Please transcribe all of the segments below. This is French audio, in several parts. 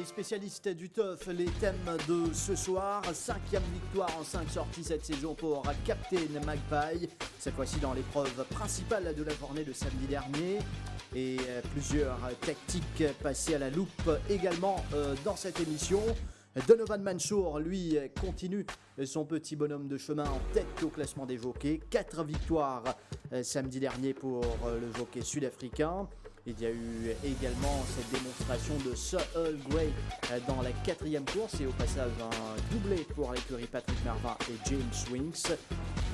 Les spécialistes du TUF, les thèmes de ce soir, 5e victoire en 5 sorties cette saison pour Captain Magpie, cette fois-ci dans l'épreuve principale de la journée de samedi dernier, et plusieurs tactiques passées à la loupe également dans cette émission. Donovan Mansour, lui, continue son petit bonhomme de chemin en tête au classement des jockeys. 4 victoires samedi dernier pour le jockey sud-africain. Il y a eu également cette démonstration de Sir Earl Grey dans la 4e course et au passage un doublé pour l'écurie Patrick Mervin et James Winks.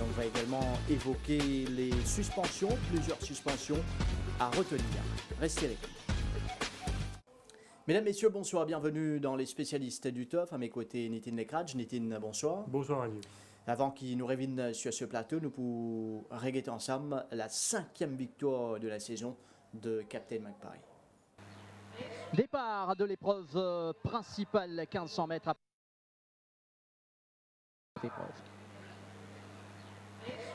On va également évoquer les suspensions, plusieurs suspensions à retenir. Restez avec nous. Mesdames, Messieurs, bonsoir, bienvenue dans les spécialistes du TUF. À mes côtés, Nitin Lekraj. Nitin, bonsoir. Bonsoir, Annie. Avant qu'il nous révine sur ce plateau, nous pourrons regarder ensemble la 5e victoire de la saison de Captain Magpie. Départ de l'épreuve principale, 1500 mètres à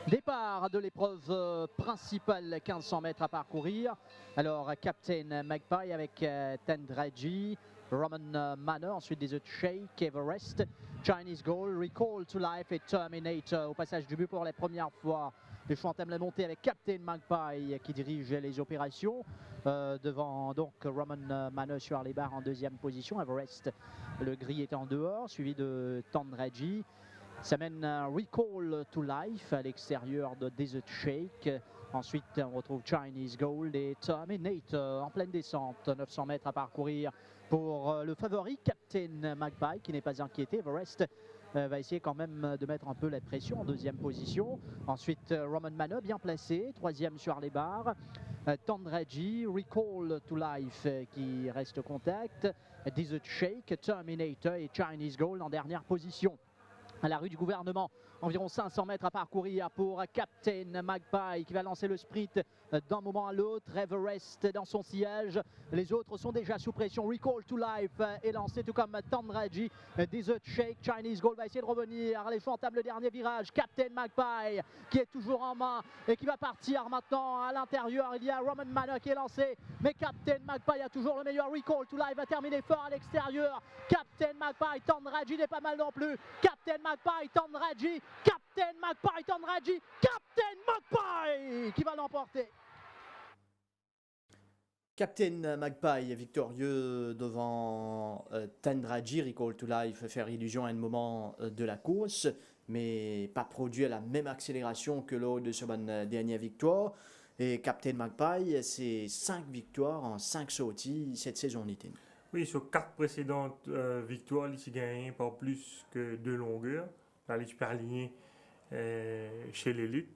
Départ de l'épreuve principale, 1500 mètres à parcourir. Alors Captain Magpie avec Tendraji, Roman Manor, ensuite des autres Shake, Everest, Chinese Goal, Recall to Life et Terminator. Au passage du but pour la première fois, le choix entame la montée avec Captain Magpie qui dirige les opérations. Devant donc Roman Manor sur les barres en 2e position. Everest, le gris est en dehors, suivi de Tendraji. Ça mène Recall to Life à l'extérieur de Desert Shake. Ensuite, on retrouve Chinese Gold et Terminator en pleine descente. 900 mètres à parcourir pour le favori Captain Magpie qui n'est pas inquiété. Everest va essayer quand même de mettre un peu la pression en 2e position. Ensuite, Roman Manor bien placé, 3e sur les barres. Tendraji, Recall to Life qui reste au contact. Desert Shake, Terminator et Chinese Gold en dernière position. À la rue du gouvernement, environ 500 mètres à parcourir pour Captain Magpie qui va lancer le sprint d'un moment à l'autre. Everest dans son sillage, les autres sont déjà sous pression. Recall to Life est lancé tout comme Tendraji. Desert Shake, Chinese Gold va essayer de revenir. Les choix entament le dernier virage. Captain Magpie qui est toujours en main et qui va partir maintenant à l'intérieur. Il y a Roman Manor qui est lancé, mais Captain Magpie a toujours le meilleur. Recall to Life va terminer fort à l'extérieur. Captain Magpie, Tendraji n'est pas mal non plus. Captain Magpie, Tendraji, Captain Magpie, Tendraji, Captain Magpie qui va l'emporter. Captain Magpie victorieux devant Tendraji. Recall to Life faire illusion à un moment de la course, mais pas produit la même accélération que lors de sa dernière victoire. Et Captain Magpie, c'est 5 victoires en 5 sorties cette saison. Nitin. Oui, sur 4 précédentes victoires, il s'est gagné par plus que 2 longueurs. Là, il est aligné chez l'élite.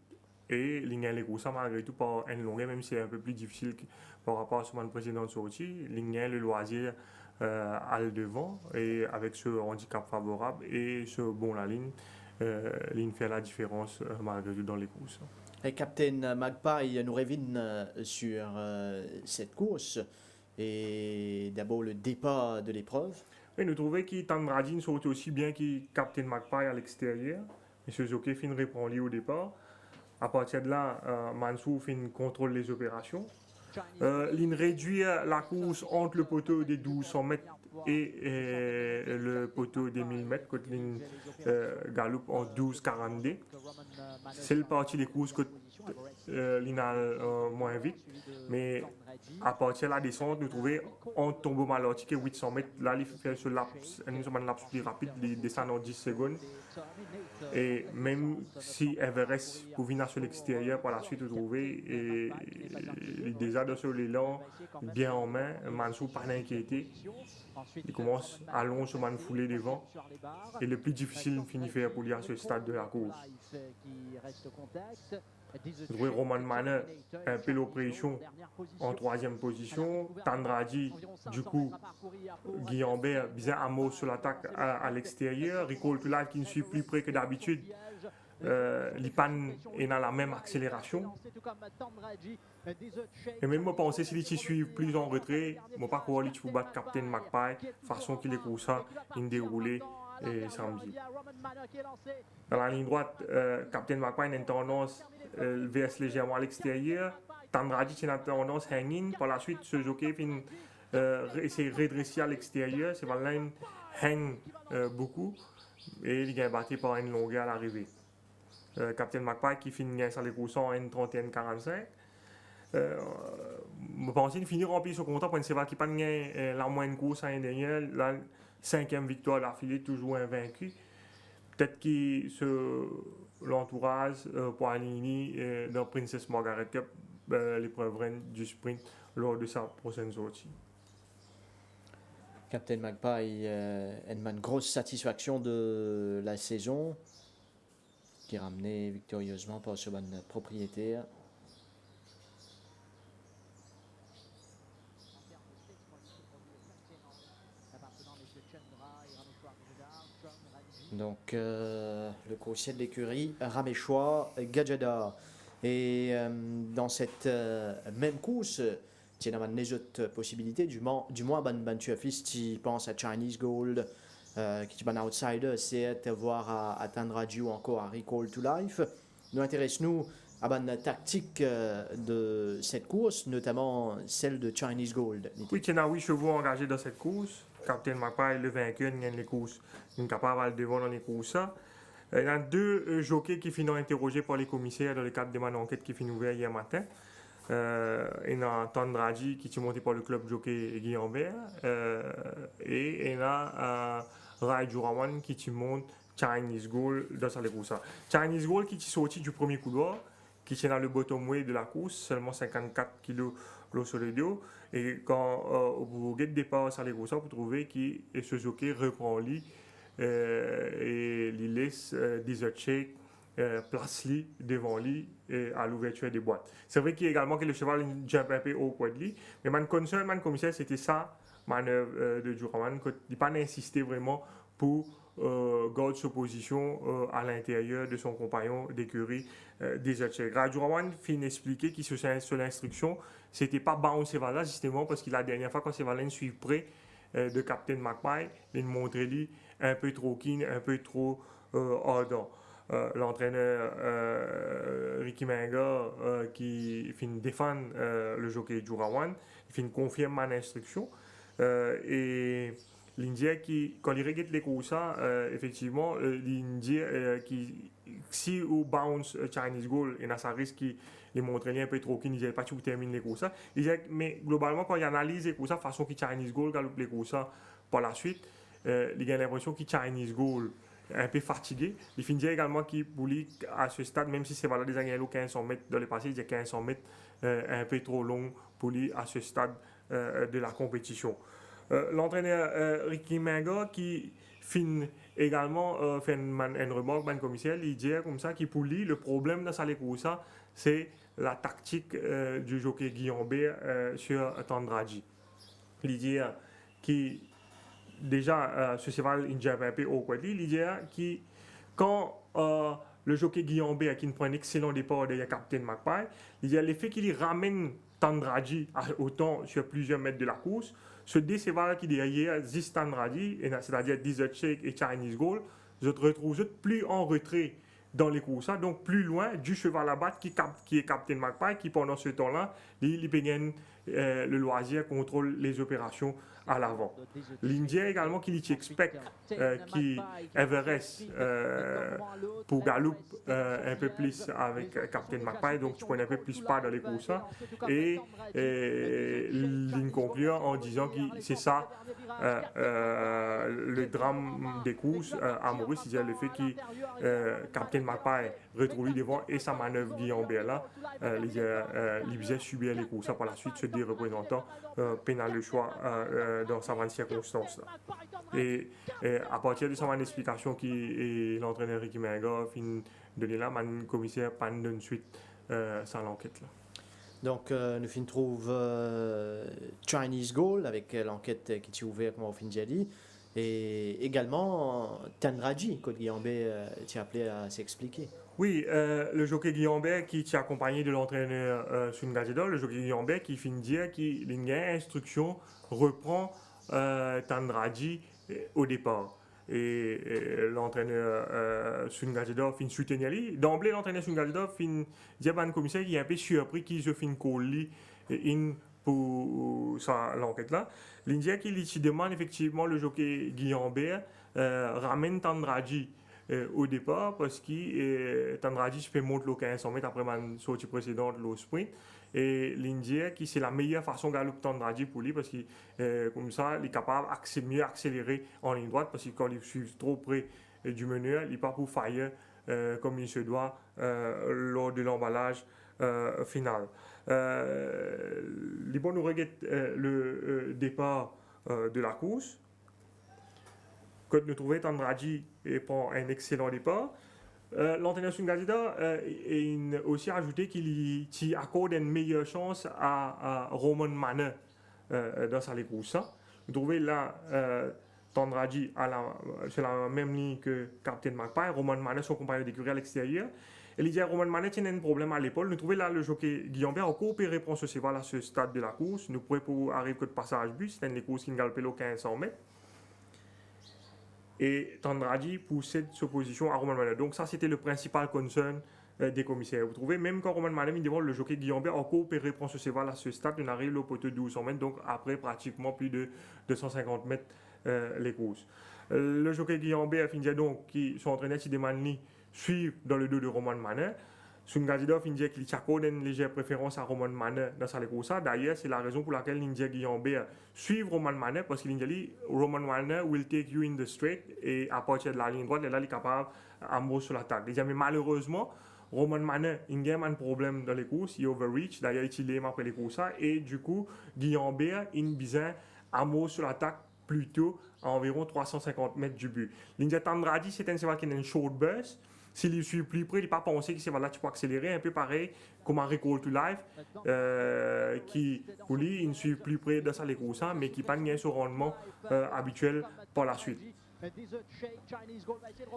Et il a les gros ça malgré tout par une longueur, même si c'est un peu plus difficile par rapport à son précédente sortie. Il a le loisir à le devant et avec ce handicap favorable et ce bon la ligne, il fait la différence malgré tout dans les courses. Et Captain Magpie nous révine sur cette course et d'abord le départ de l'épreuve. Et nous trouvons que Tendraji sortait aussi bien que Captain Magpie à l'extérieur. M. Zoké fin répond lui au départ. À partir de là, Mansour fin contrôle les opérations. Il réduit la course entre le poteau des 1200 mètres et le poteau des 1000 mètres, quand il galope en 12,42. C'est le parti des courses que moins vite, mais à partir de la descente, nous trouvons en tombeau malortique 800 mètres. Là, il fait ce laps, un laps plus rapide, il descend en 10 secondes. Et même si Everest pour venir sur l'extérieur, par la suite, vous trouvez, et il déjà sur l'élan, bien en main, Mansour pas inquiété. Il commence à long sur man foulé devant. Et le plus difficile finit faire pour lui à ce stade de la course. Vous trouvez Roman Manor un peu l'oppression en 3e position. Tendraji, du coup, Guillambert, bien à mot sur l'attaque à l'extérieur. Recall to Life qui ne suit plus près que d'habitude. L'Ipan est dans la même accélération. Et même moi penser s'il suit plus en retrait, moi pas croire qu'il faut battre Captain Magpie, façon qu'il est pour ça, il déroulé samedi. Dans la ligne droite, Captain Magpie a une tendance verse légèrement à l'extérieur. Tendraji a une tendance hang-in. Par la suite, ce jockey essayer de redresser à l'extérieur. C'est la ligne hang beaucoup et il est battu par une longueur à l'arrivée. Captain Magpie qui finit sur les courses en N31-45. Je pense qu'il finit rempli ce contrat pour une sévère qui n'a pas la moindre course l'année dernière. La 5e victoire d'affilée, toujours invaincu. Peut-être que l'entourage pour aligner dans Princess Margaret Cup l'épreuve reine du sprint lors de sa prochaine sortie. Captain Magpie a une grosse satisfaction de la saison qui est ramené victorieusement par ce bon propriétaire. Donc le coursier de l'écurie Raméchois Gadjada. Et dans cette même course, il y a des autres possibilités. Du moins, tu as fait, si tu penses à Chinese Gold, qui est un outsider, c'est de voir à Tandraji ou encore à Recall to Life. Nous intéressons-nous à la tactique de cette course, notamment celle de Chinese Gold. Oui, il y a 8 chevaux engagés dans cette course. Captain Magpie, le vainqueur, gagne les courses. Il est capable de devant dans les courses. Il y a 2 jockeys qui finissent interrogés par les commissaires dans le cadre de ma enquête qui finit ouverte hier matin. Il y a Tandraji qui est monté par le club jockey Guillaume Vert. Et il y a Rai Jurawan qui monte Chinese Gold dans sa course. Chinese Gold qui est sorti du premier couloir, qui est dans le bottom weight de la course, seulement 54 kg sur le dos. Et quand vous regardez le départ sur les courses, vous trouvez que ce jockey reprend lui et il laisse Desert Shake place lui devant lui à l'ouverture des boîtes. C'est vrai qu'il y a également que le cheval jump un peu au poids de lui, mais mon concern, mon commissaire, c'était ça, manœuvre de Jurawan, qu'il n'a pas insisté vraiment pour garder sa position à l'intérieur de son compagnon d'écurie Desert Shake. Jurawan finit expliquer qu'il sur l'instruction, c'était pas bounce Cheval justement parce que la dernière fois quand Cheval suit près de Captain Magpie, il montrait lui un peu trop keen, un peu trop ardent. L'entraîneur Ricky Menga qui finit défendre le jockey Jurawan, il finit confirmer mon instruction et l'Indien qui quand il regarde les courses effectivement l'Indien qui si ou bounce Chinese Gold et ça risque qui les montrer un peu trop qu'il n'avait pas tout terminer les courses mais globalement quand il analyse les courses façon qui Chinese Gold galope les courses par la suite il a l'impression qu'il Chinese Gold un peu fatigué. Il finit également qu'il pouli à ce stade, même si c'est valable des années 1500 mètres dans le passé, il y a 1500 mètres un peu trop long pour lui à ce stade de la compétition. L'entraîneur Ricky Menga qui finit également fait une remarque, un commissaire, il dit comme ça qu'il pour lui le problème dans sa course c'est la tactique du jockey Guillaume Bér sur Tandraji. Il dit qu'il déjà, ce cheval, il jump un peu au quad. Il dit que quand le jockey Guillaume Bér qui prend un excellent départ derrière Captain Magpie, il dit l'effet qu'il ramène Tandraji autant sur plusieurs mètres de la course, ce deux chevals qui derrière Ziz Tandraji, c'est-à-dire Desert Shake et Chinese Gold, je te retrouve plus en retrait dans les courses, donc plus loin du cheval à battre qui est Captain Magpie, qui pendant ce temps-là, il gagne le loisir, contrôle les opérations à l'avant. L'Indien également qui expecte qui Everest pour Gallup un peu plus avec Captain Magpie, donc tu connais un peu plus pas dans les courses et l'Inde conclut en disant que c'est ça le drame des courses à Maurice, c'est le fait que Captain Magpie retrouve devant et sa manœuvre Guillaume Bér là, il subir les courses par la suite ce des représentants pénal le choix dans sa circonstance là. Et à partir de sa explication qui l'entraîneur Ricky Menga finit de là, le commissaire panne d'une suite sans l'enquête là. Donc nous trouve Chinese Gold avec l'enquête qui est ouverte comme on finit dit et également Tandraji que Guillaume Bér t'a appelé à s'expliquer. Oui, le jockey Guillaume Bér qui est accompagné de l'entraîneur Sun Gazedor, le jockey Guillaume Bér qui finit dire qu'il y a une instruction reprend Tandraji au départ. Et l'entraîneur Sun Gazedor finit soutenir lui. D'emblée, l'entraîneur Sun Gazedor finit dire à un commissaire qui est un peu surpris qu'il se finit coller pour l'enquête là. L'Indien qui demande effectivement le jockey Guillambert ramène Tandraji au départ parce que Tandraji se fait monter le 1500 mètres après ma sortie précédente, le sprint. Et l'Indien qui c'est la meilleure façon de gagner Tandraji pour lui parce que comme ça, il est capable de mieux accélérer en ligne droite parce que quand il suit trop près du meneur, il part pour fire comme il se doit lors de l'emballage final. Liban nous regarde le départ de la course. Quand nous trouvons Tandraji prend un excellent départ. L'entraîneur Sungazida a aussi ajouté qu'il accorde une meilleure chance à Roman Manner dans sa course. Nous trouvons là Tandraji sur la même ligne que Captain Magpie, Roman Manner son compagnon d'écurie à l'extérieur. Et il dit à Roman Manner qu'il a un problème à l'épaule. Nous trouvons là le jockey Guillambert a coopéré pour ce cheval à ce stade de la course. Nous pourrions pour arriver que de passage but, c'est une course qui galopait au 1500 mètres. Et Tandraji possède sa position à Roman Manner. Donc ça c'était le principal concern des commissaires. Vous trouvez, même quand Roman Manner devant le jockey Guillambert a coopéré pour ce cheval à ce stade, on arrive au poteau de 1200 mètres, donc après pratiquement plus de 250 mètres les courses. Le jockey Guillambert finit donc qui son entraîneur Tidemani suivent dans le dos de Roman Manner. Sungazidov indique qu'il accorde une légère préférence à Roman Manner dans sa course. D'ailleurs, c'est la raison pour laquelle l'Indien Guillambert suit Roman Manner parce qu'il dit Roman Manner will take you in the straight et à partir de la ligne droite, là, il est capable d'amorcer sur l'attaque. Mais malheureusement, Roman Manner, il a un problème dans les courses, il overreach, d'ailleurs il est après les courses et du coup, Guillambert, il a besoin d'amorcer sur l'attaque plutôt à environ 350 mètres du but. L'Indien Tandraji, c'est un cheval qui a une short burst. S'il suit plus près, il n'a pas pensé que c'est là tu peux accélérer, un peu pareil comme un Recall to Life, qui, pour lui, il ne suit plus près de ça les courses, mais qui n'a pas son rendement habituel par la suite.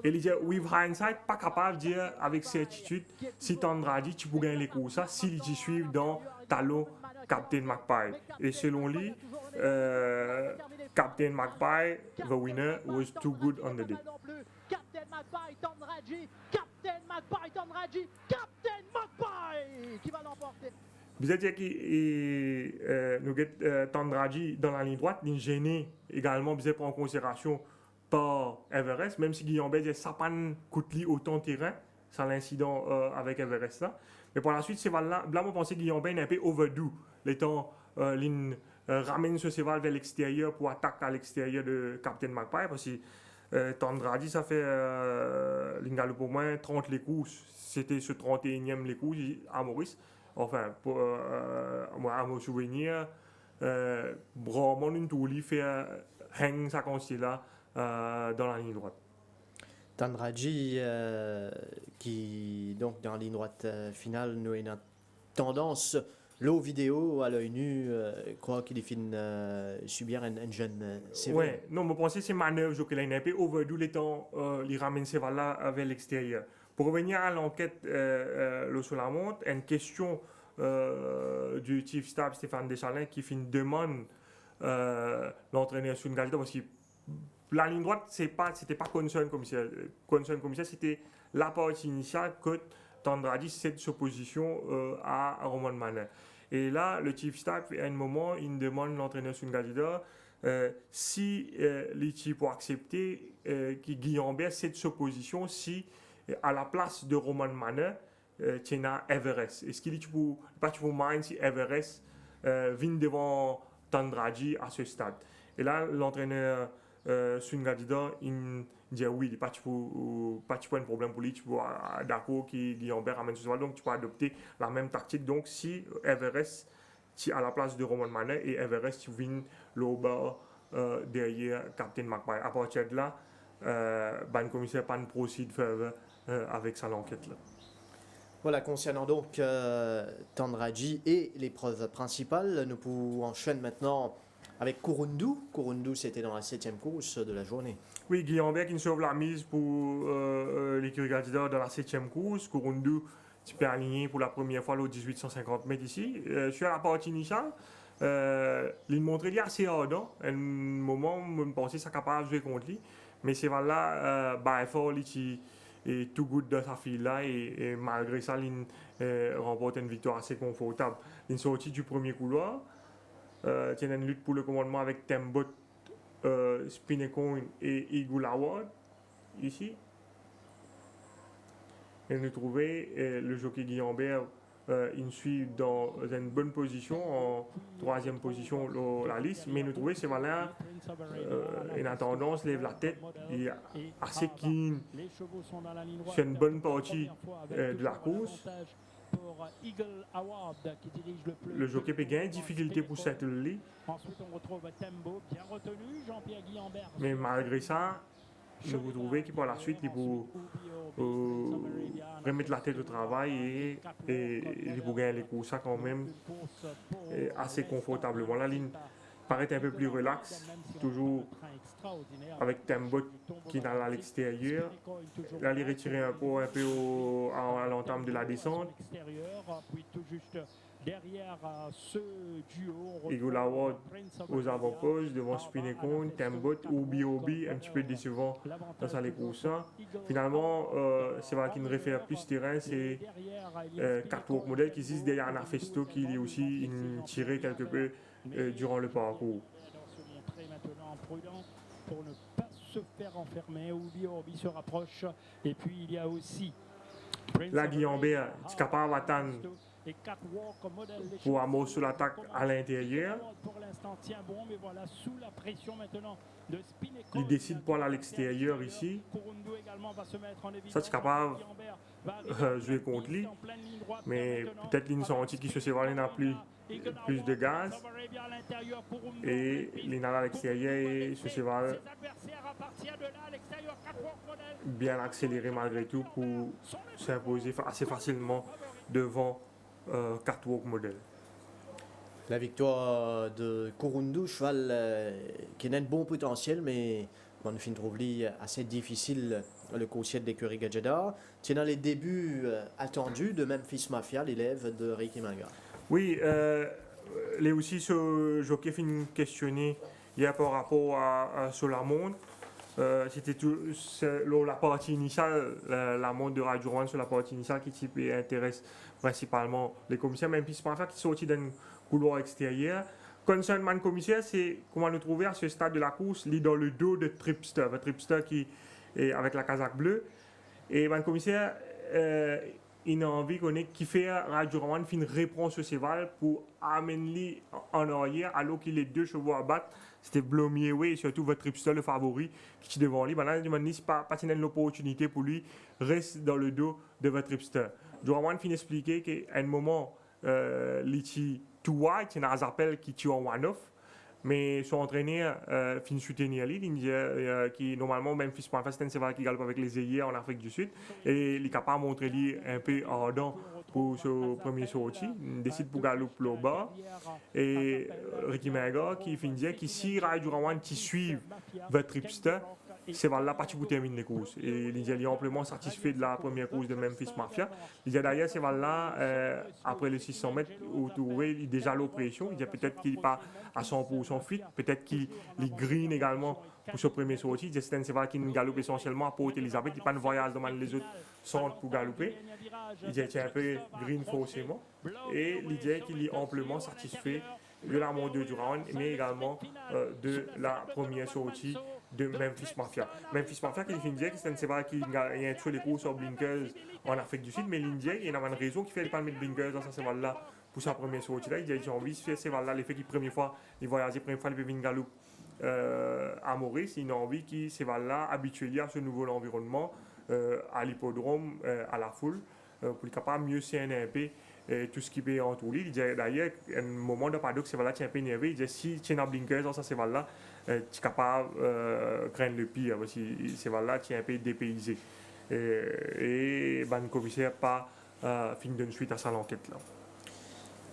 Et il dit, with hindsight, pas capable de dire avec certitude si Tandraji tu peux gagner les courses, s'il y suit dans talon Captain Magpie. Et selon lui, Captain Magpie, the winner, was too good on the day. Captain Magpie, Tandraji, Captain Magpie, Tandraji, Captain Magpie qui va l'emporter. Vous êtes dire que nous avons Tandraji dans la ligne droite, l'ingénie également, vous prendre en considération par Everest, même si Guillaume dit ça pas coûte autant de terrain, c'est l'incident avec Everest là. Mais par la suite, c'est là, moi je pensais que Guillaume est un peu overdue. Les temps, ramène ce cheval vers l'extérieur pour attaquer à l'extérieur de Captain Magpie parce que Tandraji, ça fait pour moins 30 les courses. C'était ce 31e les courses à Maurice. Enfin, à mon souvenir, vraiment une tourlie fait hang sa constille là dans la ligne droite. Tandraji, qui donc dans la ligne droite finale, nous a une tendance, l'eau vidéo à l'œil nu, croit qu'il finit subir un jeune sévère. Oui, non, je pense que c'est manœuvre que l'année un peu overdue les temps, il ramène ces là vers l'extérieur. Pour revenir à l'enquête sur la montre, une question du chief staff Stéphane Deschalins qui fait une demande l'entraîneur Sungazida parce que la ligne droite, c'était pas concern commissaire. Concern commissaire, c'était la partie initiale que Tandraji cède sa position à Roman Manner. Et là, le chief staff, à un moment, il demande l'entraîneur Sungazida si l'équipe peut accepter que Guillambert cède sa position si à la place de Roman Manner, tu as Everest. Est-ce qu'il dit tu peux mind si Everest vient devant Tandraji à ce stade? Et là, l'entraîneur Sungazida, il dit oui, il n'y a pas de problème pour lui, tu peux d'accord que Guillambert ramène ce cheval, donc tu peux adopter la même tactique. Donc si Everest, tu à la place de Roman Manner et Everest, tu viens le bas derrière Captain Magpie. À partir de là, le commissaire pas de proceed further avec sa enquête là. Voilà, concernant donc Tandraji et l'épreuve principale, nous pouvons enchaîner maintenant avec Kurundu. Kurundu, c'était dans la 7e course de la journée. Oui, Guillambert qui sauve la mise pour l'écurie Gladiator dans la 7e course. Kurundu, tu peux aligner pour la première fois le 1850 mètres ici. Sur la partie initiale, il montrait qu'il est assez ardent. À un moment, je pensais que ça capable de jouer contre lui. Mais c'est là, effort, il est tout good dans sa file là. Et malgré ça, il remporte une victoire assez confortable. Il est sorti du premier couloir. tient une lutte pour le commandement avec Tembot, Spinnecoin et Eagle Award, ici. Et nous trouvons le jockey Guillambert il suit dans une bonne position, en troisième position la liste, mais nous trouvons que voilà, il a tendance, lève la tête, il est assez keen sur une bonne partie de la course. Le jockey peut gagner difficulté pour cette ligne, mais malgré ça, nous trouvons qu'il par la suite il peut remettre la tête au travail et il peut gagner les courses quand même assez confortablement. La ligne paraît un peu plus relaxe, toujours avec Tembot qui est à l'extérieur. Là, il est retiré un peu à l'entame de la descente. Derrière ce duo, Eagle Award aux avant-postes, devant Spinnecoin, Tembot, Obi un petit peu décevant dans sa course. Finalement, c'est vrai qu'il ne réfère plus terrain, c'est Catwalk Model qui existe derrière un Festo qui est aussi tiré quelque peu durant le parcours. Maintenant prudent pour ne pas se faire enfermer. Obi se rapproche. Et puis il y a aussi la Guillambert, est capable d'attendre pour amorcer l'attaque à l'intérieur. Il décide pour aller à l'extérieur ici. Ça, c'est capable de jouer contre lui. Mais peut-être qu'il senti qu'il se sévère, n'a plus de gaz. Et il à l'extérieur et se sévère bien accéléré malgré tout pour s'imposer assez facilement devant Catwalk Model. La victoire de Kurundu, cheval qui a un bon potentiel, mais Manfin Trouvli assez difficile le coursier de l'écurie Gadjeda. C'est dans les débuts attendus de Memphis Mafia, l'élève de Ricky Manga. Oui, il aussi ce jockey fin questionné hier par rapport à Solamonde. C'était la partie initiale, la montre de Radio Rouen sur la partie initiale qui intéresse principalement les commissaires, même puis Mafia qui sortit d'un couloir extérieur. Concernant le commissaire, c'est comment le trouver à ce stade de la course, il est dans le dos de Tripster, qui est avec la casaque bleue. Et le commissaire, il a envie qu'il fait Radio Rouen fin reprend ce cheval pour amener en arrière alors qu'il a 2 chevaux à battre. C'était Blomier et surtout votre Tripster, le favori, qui est devant lui. Maintenant, il demande si pas l'opportunité pour lui, reste dans le dos de votre Tripster. Jorawan fin expliquer qu'à un moment, il too white, il y a un appel qui tue en one-off, mais son entraîneur fin soutenir lui, qui normalement, même fils c'est un cheval qui galope avec les ailiers en Afrique du Sud, et il est capable de montrer lui un peu ardent pour ce premier sorti. Il décide pour galoper le bas, et Ricky Manga qui fin dire que si Radio Rouen qui suit votre Tripster, c'est là parti pour terminer les courses. Et il est amplement satisfait de la première course de Memphis Mafia. Il y a d'ailleurs c'est là après les 600 mètres où il est déjà l'oppression. Il y a peut-être qu'il n'est pas à 100% fit, peut-être qu'il green également pour ce premier sortie. C'est un cheval qui galope essentiellement à Port-Elizabeth. Il n'y a pas de voyage dans les autres centres pour galoper. Il est un peu green forcément. Et l'idée qu'il est amplement satisfait de la montre de Durand, mais également de la première sortie de Memphis Mafia. Memphis Mafia qui finit que c'est un cheval qui a tué les courses sur blinkers en Afrique du Sud, mais l'Indien, il y a une raison qui fait pas mettre blinkers dans ce cheval-là pour sa première sortie là. Il a envie de faire ce cheval-là, l'effet qu'il première fois, il voyage, première fois, il peut venir galoper à Maurice, il a envie qu'il ce cheval-là habitué à ce nouveau environnement, à l'hippodrome, à la foule, pour être capable de mieux cerner un peu tout ce qui peut entourer. Il dit d'ailleurs, à un moment de paddock, ce cheval-là est un peu énervé. Il dit si tu as blinkers dans ce cheval-là, tu es capable de craindre le pire. Parce que ce cheval-là est un peu dépaysé. Et le commissaire pas fini d'une suite à sa enquête là.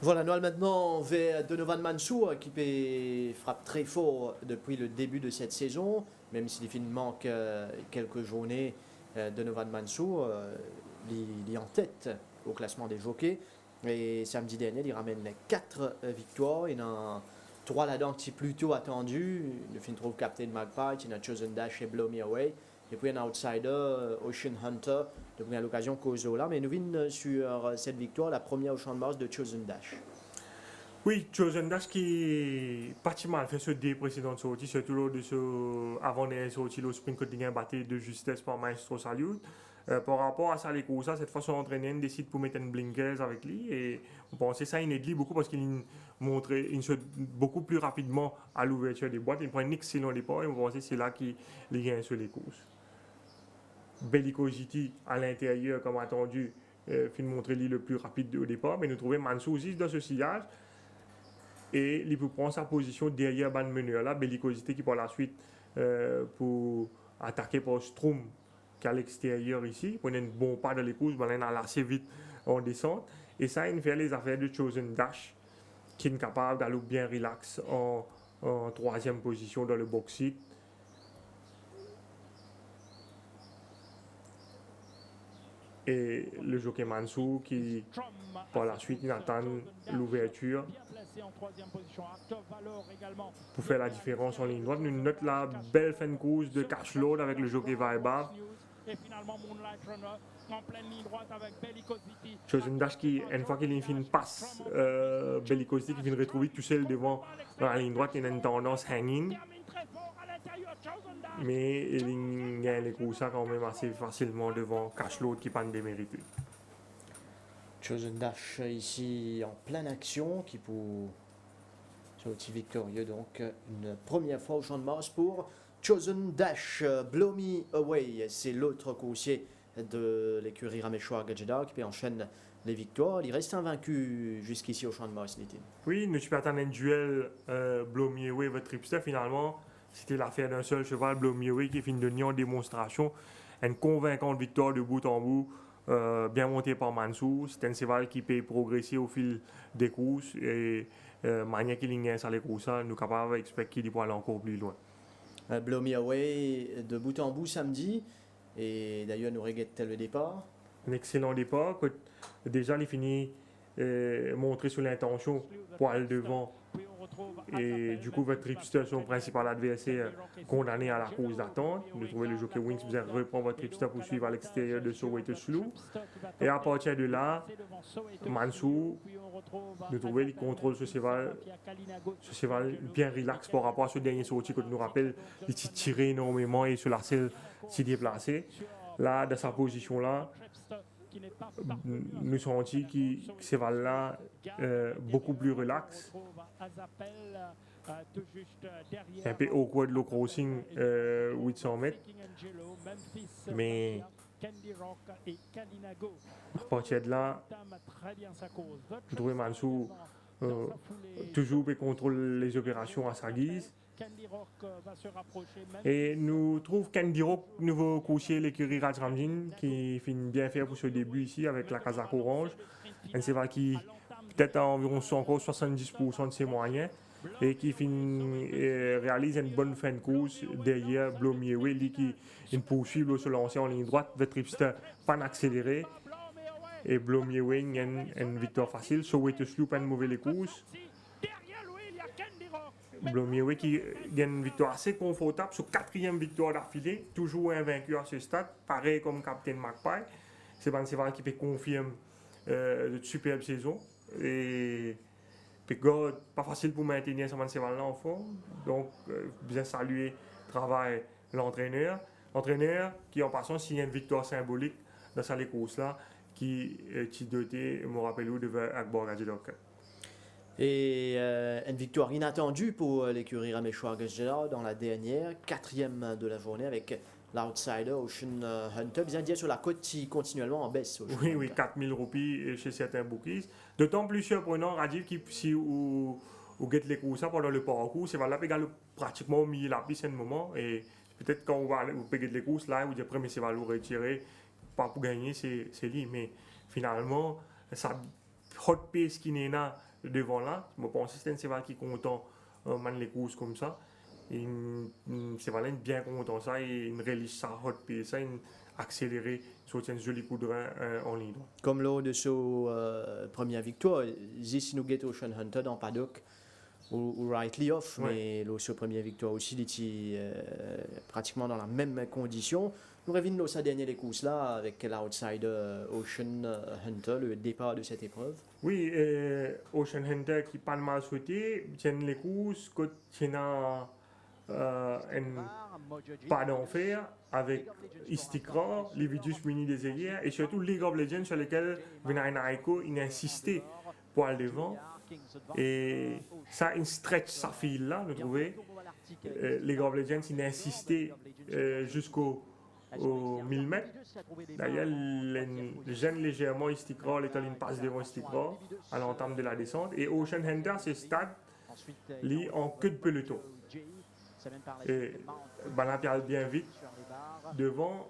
Voilà, nous allons maintenant vers Donovan Mansour qui frappe très fort depuis le début de cette saison. Même s'il manque quelques journées, Donovan Mansour il est en tête au classement des jockeys. Et samedi dernier, il ramène 4 victoires. Il y en a 3 là-dedans qui sont plutôt attendus. Il fin trouve Captain Magpie, il y a Chosen Dash et Blow Me Away. Et puis un outsider, Ocean Hunter, depuis à l'occasion Kozola. Mais nous venons sur cette victoire, la première au champ de Mars de Chosen Dash. Oui, Chosen Dash qui pas si mal fait ce dé précédent sortie, surtout lors de ce avant-dernier sortie, le sprint quotidien battu de justesse par Maestro Salute. Par rapport à ça, les courses, cette fois son entraîneur décide pour mettre un blinkers avec lui et on pensait ça il aide lui beaucoup parce qu'il montrait beaucoup plus rapidement à l'ouverture des boîtes, il prend un excellent départ et on pensait c'est là qu'il gagne sur les courses. Bellicosity à l'intérieur comme attendu, fin montrer lui le plus rapide au départ, mais nous trouvons Mansou aussi dans ce sillage. Et il peut prendre sa position derrière le meneur là, Bellicosité qui par la suite pour attaquer par Strom qui est à l'extérieur ici, pour un bon pas dans les courses, il a assez vite en descente. Et ça, il fait les affaires de Chosen Dash qui est capable d'aller bien relax en troisième position dans le box seat. Et le jockey Mansou qui par la suite il attend l'ouverture pour faire la différence en ligne droite. Nous notons la belle fin de course de cash load avec le jockey Vibar. Chosen Dash qui, une fois qu'il finit passe, Bellicosity qui vient retrouver tout seul devant la ligne droite, il a une tendance hanging. Mais il gagne les courses quand même assez facilement devant cash load qui pas démérité. Chosen Dash ici en pleine action qui pour sortir victorieux donc une première fois au Champ de Mars pour Chosen Dash. Blow Me Away, c'est l'autre coursier de l'écurie Raméchoir Gadjedar qui enchaîne les victoires. Il reste invaincu jusqu'ici au Champ de Mars, Nitin. Oui, nous sommes attendant un duel Blow Me Away votre tripster finalement. C'était l'affaire d'un seul cheval, Blow Me Away, qui finit de nier en démonstration. Une convaincante victoire de bout en bout, bien montée par Mansou. C'est un cheval qui peut progresser au fil des courses et manière qu'il gagne sur les courses, nous sommes capables d'expecter qu'il peut aller encore plus loin. Blow Me Away de bout en bout samedi, et d'ailleurs nous regrettons le départ. Un excellent départ, déjà il finit montré sur l'intention pour aller devant. Et du coup, votre tripster, son principal adversaire, condamné à la course d'attente. Vous trouvez le jockey Wings, vous reprend votre tripster pour suivre à l'extérieur de Soweto Slough. Et à partir de là, Mansou, nous trouvez il contrôle ce cheval bien relax par rapport à ce dernier sorti que nous rappelle, il s'est tiré énormément et sur la selle s'est déplacé. Là, dans sa position-là, nous senti que ce cheval-là beaucoup plus relax. Un peu awkward le crossing 800 mètres. Mais à partir de là, je trouve Mansou toujours peut contrôler les opérations à sa guise. Et nous trouvons Candy Rock, nouveau coursier l'écurie Rajramjin, qui finit bien faire pour ce début ici avec la casaque orange. Un cheval qui peut-être à environ encore 70% de ses moyens et qui réalise une bonne fin de course derrière Blow Me Away, lui qui poursuit se lancer en ligne droite, votre tripster pas accéléré. Et Blow Me Away a une victoire facile. Soweto Slough pas une mauvaise course. Blow Me Away qui gagne une victoire assez confortable sur 4e victoire d'affilée, toujours invaincu à ce stade, pareil comme Captain Magpie. C'est un cheval qui peut confirmer une superbe saison. Et pas facile pour maintenir ce cheval-là en forme. Donc, bien saluer le travail de l'entraîneur. L'entraîneur qui, en passant, signe une victoire symbolique dans sa course-là, qui est doté, je me rappelle, devant Akbar Gadjedar. Et une victoire inattendue pour l'écurie Raméchoir Gadjedar dans la dernière, 4e de la journée avec l'outsider Ocean Hunter, bien dire sur la côte qui continuellement en baisse. Oui, 4000 roupies chez certains bookies. D'autant plus surprenant, Rajiv, qui si vous guettez les courses pendant le parcours, c'est là que pratiquement au milieu de la piste à un moment. Et peut-être quand vous payez les courses, là, vous dites après, mais c'est va le retirer, pas pour gagner, c'est lui. Mais finalement, ça hot pace qui n'est là devant là, je pense que c'est un cheval qui est content de les courses comme ça. C'est vraiment bien content ça et une réalise ça hot pace, ça une accéléré sur une jolie coup de rein en ligne. Comme lors de sa première victoire, ici nous get Ocean Hunter dans paddock ou rightly off, Ouais. mais le premier victoire aussi, il était pratiquement dans la même condition. Nous revenons sa dernière course là avec l'outsider Ocean Hunter, le départ de cette épreuve. Oui, Ocean Hunter qui pas mal souhaité, tient les courses, tient un pas d'enfer avec Istikra, Lividus Muni des Aiguières et surtout League of Legends sur lesquels Venaina Aiko il a insisté pour aller devant. Et ça, il stretch sa file là, nous trouvons. League of Legends, il a insisté jusqu'au 1000 mètres. D'ailleurs, les jeunes légèrement Istikra, l'état d'une passe devant Istikra à l'entame de la descente. Et Ocean Hunter, c'est stade, lui en queue de peloton. Et Banapial bien vite devant.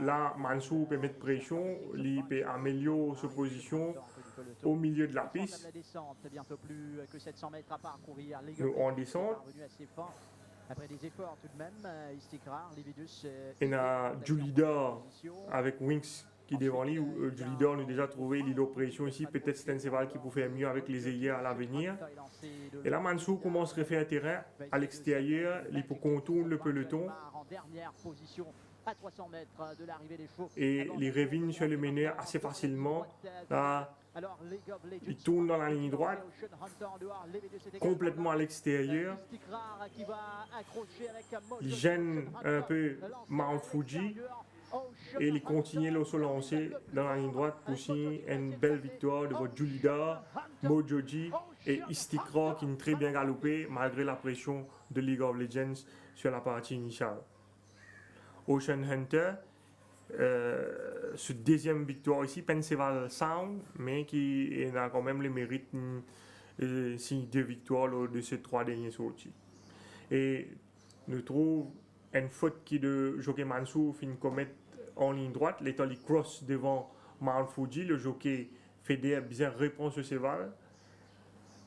Là, Mansou peut mettre pression, il peut améliorer sa position au milieu de la piste. Nous en descente. Après des efforts tout de même, Istikrar, Lividus. Et on a Julidor avec Winx qui devant lui. Julidor nous a déjà trouvé l'oppression ici. Peut-être c'est un cheval qui peut faire mieux avec les ailiers à l'avenir. Et là, Mansou commence à refaire terrain à l'extérieur. Il peut contourner le peloton. Et il revient sur le meneur assez facilement. Là, il tourne dans la ligne droite, complètement à l'extérieur. Il gêne un peu Mount Fuji et il continue de se lancer dans la ligne droite pour signer une belle victoire devant Julidor, Mojoji et Istikra qui ont très bien galopé malgré la pression de League of Legends sur la partie initiale. Ocean Hunter, ce deuxième victoire ici, Penseval Sound, mais qui a quand même le mérite de signer 2 victoires lors de ces 3 derniers sorties. Et nous trouvons une faute qui de jockey Mansou finit commettre en ligne droite, l'état il cross devant Mount Fuji, le jockey Feder bien répond ce cheval.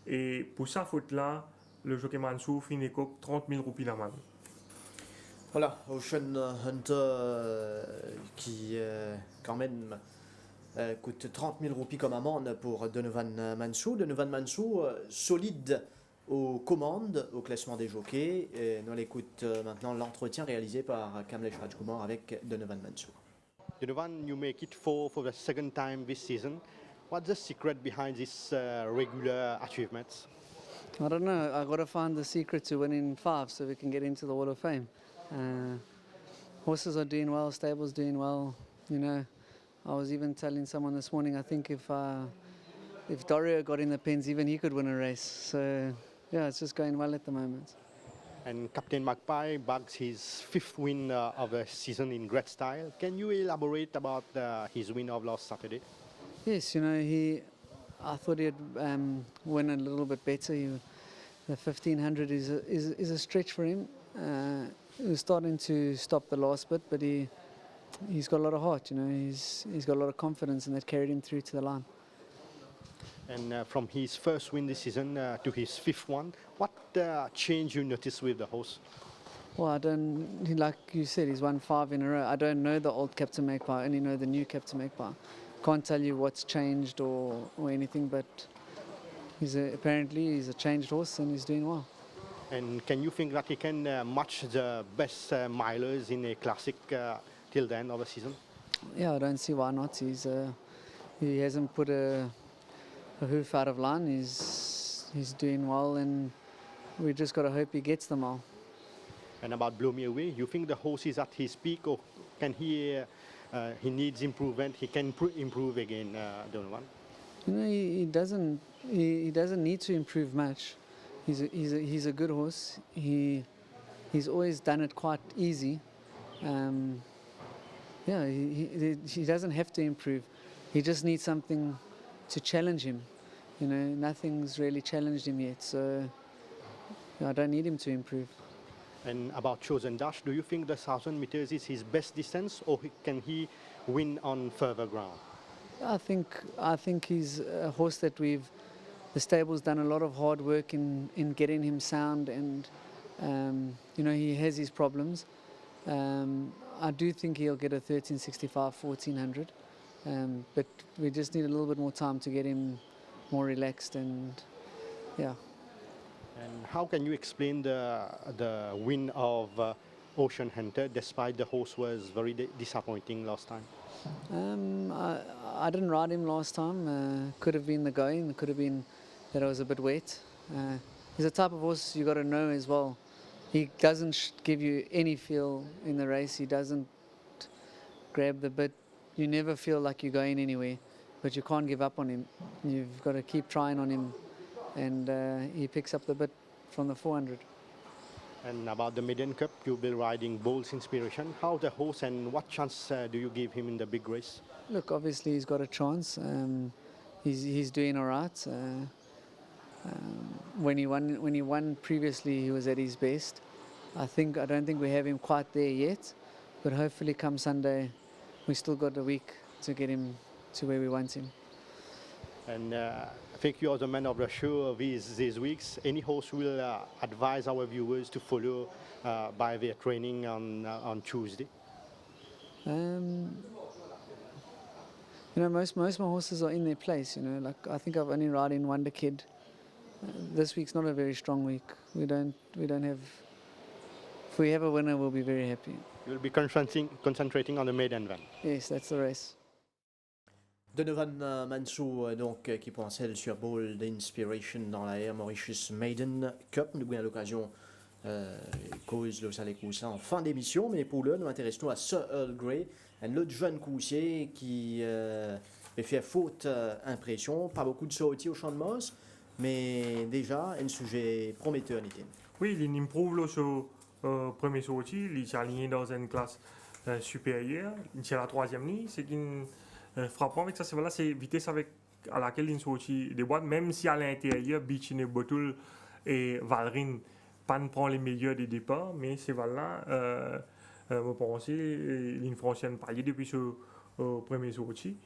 Et pour sa faute-là, le jockey Mansou finit avec 30 000 roupies la main. Voilà, Ocean Hunter qui quand même coûte 30 000 roupies comme amende pour Donovan Mansou. Donovan Mansou, solide aux commandes, au classement des jockeys. Et nous l'écoute maintenant l'entretien réalisé par Kamlesh Rajkumar avec Donovan Mansou. Donovan, you make it for the second time this season. What's the secret behind these regular achievements? I don't know. I got to find the secret to winning 5 so we can get into the Hall of Fame. Horses are doing well, stables doing well. You know, I was even telling someone this morning. I think if Dorio got in the pens, even he could win a race. So yeah, it's just going well at the moment. And Captain Magpie bags his 5th win of the season in great style. Can you elaborate about his win of last Saturday? Yes, you know, I thought he'd win a little bit better. The 1500 is a stretch for him. He was starting to stop the last bit, but he's got a lot of heart. You know, he's got a lot of confidence, and that carried him through to the line. And from his first win this season to his 5th one, what change you noticed with the horse? Well, like you said, he's won 5 in a row. I don't know the old Captain Magpie, I only know the new Captain Magpie. Can't tell you what's changed or anything, but apparently he's a changed horse and he's doing well. And can you think that he can match the best milers in a classic till the end of the season? Yeah, I don't see why not. He hasn't put a hoof out of line. He's doing well, and we just got to hope he gets them all. And about Blow Me Away, you think the horse is at his peak, or can he needs improvement? He can improve again, Donovan. You know, he doesn't need to improve much. He's a good horse. He's always done it quite easy. Yeah, he doesn't have to improve. He just needs something to challenge him. You know, nothing's really challenged him yet, so I don't need him to improve. And about Chosen Dash, do you think the 1,000 meters is his best distance, or can he win on further ground? I think he's a horse that the stable's done a lot of hard work in getting him sound, and you know, he has his problems. I do think he'll get a 1365, 1400, but we just need a little bit more time to get him more relaxed, and yeah. And how can you explain the win of Ocean Hunter, despite the horse was very disappointing last time? I didn't ride him last time. Could have been the going. Could have been that I was a bit wet. He's a type of horse you got to know as well. He doesn't give you any feel in the race. He doesn't grab the bit. You never feel like you're going anywhere, but you can't give up on him. You've got to keep trying on him, and he picks up the bit from the 400. And about the Maiden Cup, you'll be riding Bowles Inspiration. How's the horse and what chance do you give him in the big race? Look, obviously he's got a chance. He's doing all right. When he won previously, he was at his best. I don't think we have him quite there yet, but hopefully come Sunday, we still got a week to get him to where we want him. And I think you are the man of the show these weeks. Any horse will advise our viewers to follow by their training on Tuesday? Most of my horses are in their place. Like I think I've only riding Wonder Kid. This week's not a very strong week. We don't have. If we have a winner, we'll be very happy. You'll be concentrating on the maiden then. Yes, that's the race. Donovan Mansou, donc, qui prend celle sur Bold Inspiration dans la Air Mauritius Maiden Cup. Nous avons l'occasion cause le salé ça en fin d'émission, mais pour l'heure, nous intéressons à Sir Earl Grey, un autre jeune coursier qui a fait faute impression, pas beaucoup de sorties au champ de Moss, mais déjà un sujet prometteur. Oui, il improve sur premier sortie, il s'est aligné dans une classe supérieure, c'est la troisième ligne, c'est une frappant avec ça, c'est vitesse à laquelle il sortit des boîtes, même si à l'intérieur, Beachin Bottle et Valrin ne prend les meilleurs des départs, mais c'est là, je pense, il francienne pas depuis ce premier sortie.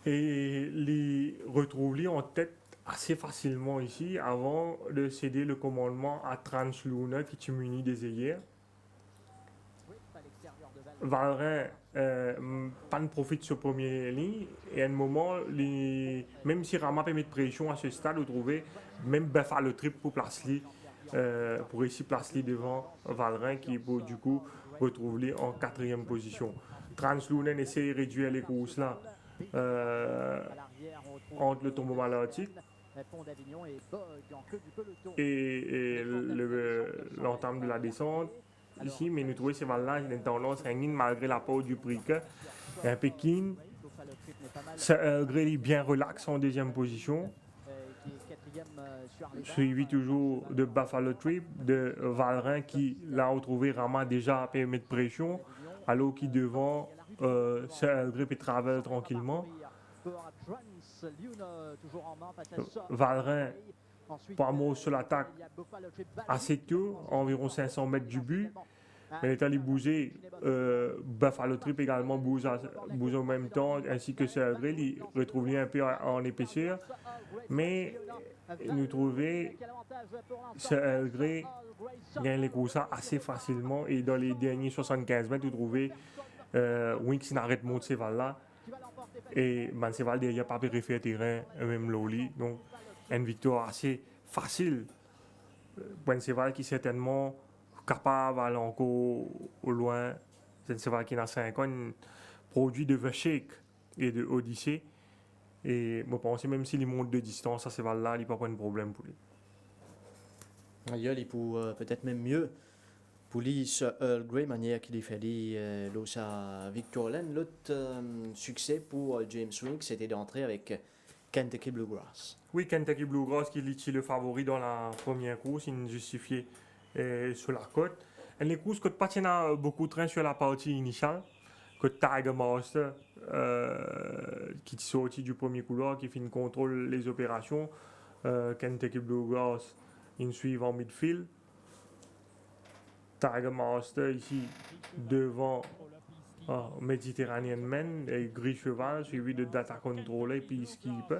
Et il retrouve en tête assez facilement ici avant de céder le commandement à Transluna qui est muni des œillères. Valrin pas de profite sur première ligne et à un moment, même si Rama peut mettre pression à ce stade, vous trouvez même faire le trip pour placer pour réussir placer devant Valrin qui pour du coup retrouve en quatrième position. Translunen essaie de réduire les courses là entre le tombeau malartique et l'entame de la descente ici, mais nous trouvons que c'est là une tendance ringine malgré la pause du prix un Pékin Grey bien relax en deuxième position, suivi toujours de Buffalo Trip, de Valrin qui l'a retrouvé Rama déjà à mettre pression, alors qui devant Grey peut travailler tranquillement. Valrin pas mot sur l'attaque assez tôt, environ 500 mètres du but. Mais l'état de bouger, Buffalo Trip également bouge en même temps, ainsi que Sir Grey, il retrouve un peu en épaisseur. Mais nous trouvons Sir Grey gagne les courses assez facilement. Et dans les derniers 75 mètres, vous trouvez Winx n'arrête de monter ces valles-là. Et Manseval derrière pas préféré terrain, même Loli. Donc, une victoire assez facile. Manseval qui certainement capable d'aller encore au loin. Manseval qui a 5 ans, produit de Vashek et de Odyssey. Et je pense même s'il monte de distance à ces valles-là, il n'y a pas de problème pour lui. Il peut peut-être même mieux pour lui, Sir Earl Grey, manière qu'il fait sa victoire. L'autre succès pour James Winks, c'était d'entrer avec Kentucky Bluegrass. Oui, Kentucky Bluegrass qui est le favori dans la première course, il justifié sur la côte. Et les courses ne tiennent pas beaucoup de train sur la partie initiale. Que Tiger Master qui est sorti du premier couloir, qui fait une contrôle les opérations. Kentucky Bluegrass, il suit en midfield. Tiger Master ici devant Mediterranean Man et Gris Cheval suivi de Data Controller et puis Skipper.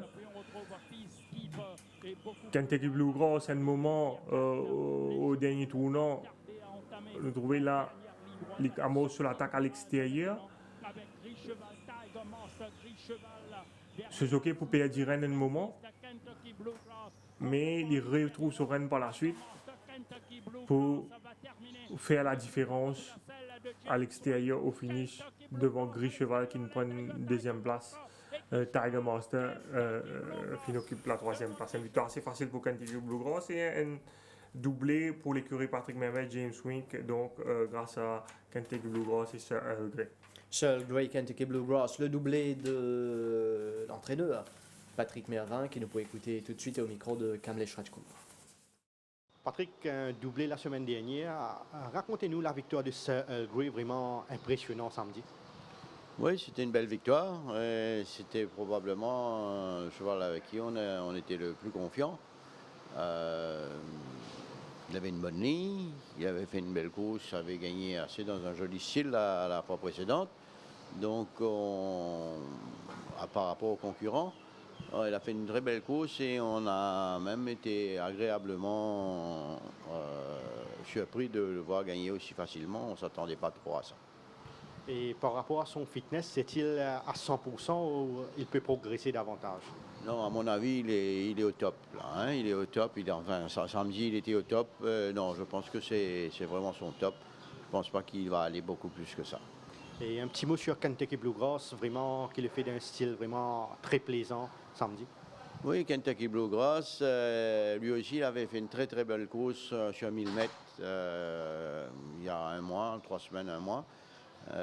Kentucky Bluegrass, c'est un moment au dernier tournant, nous trouvons là les Amos sur l'attaque à l'extérieur. Ce jockey pour perdre un moment. mais il retrouve son run par la suite pour faire la différence à l'extérieur au finish devant Gris Cheval qui nous prend une deuxième place. Tiger Master occupe la troisième place. Une victoire assez facile pour Kentucky Bluegrass et un doublé pour l'écurie Patrick Mervet, James Wink, donc grâce à Kentucky Bluegrass et Sir Earl Grey. Sir Earl Grey, Kentucky Bluegrass, le doublé de l'entraîneur Patrick Mervin, qui nous peut écouter tout de suite au micro de Kamlesh Rajkumar. Patrick, un doublé la semaine dernière. Racontez-nous la victoire de Sir Earl Grey, vraiment impressionnant samedi. Oui, c'était une belle victoire. C'était probablement le cheval avec qui on était le plus confiant. Il avait une bonne ligne, il avait fait une belle course, avait gagné assez dans un joli style à la fois précédente. Donc, par rapport aux concurrents, il a fait une très belle course et on a même été agréablement surpris de le voir gagner aussi facilement. On ne s'attendait pas trop à ça. Et par rapport à son fitness, c'est-il à 100% ou il peut progresser davantage? Non, à mon avis, il est au top. Là, hein. Il est au top. Samedi, il était au top. Non, je pense que c'est vraiment son top. Je ne pense pas qu'il va aller beaucoup plus que ça. Et un petit mot sur Kentucky Bluegrass, vraiment, qui le fait d'un style vraiment très plaisant samedi. Oui, Kentucky Bluegrass, lui aussi, il avait fait une très très belle course sur 1000 mètres il y a un mois, 3 semaines, un mois. On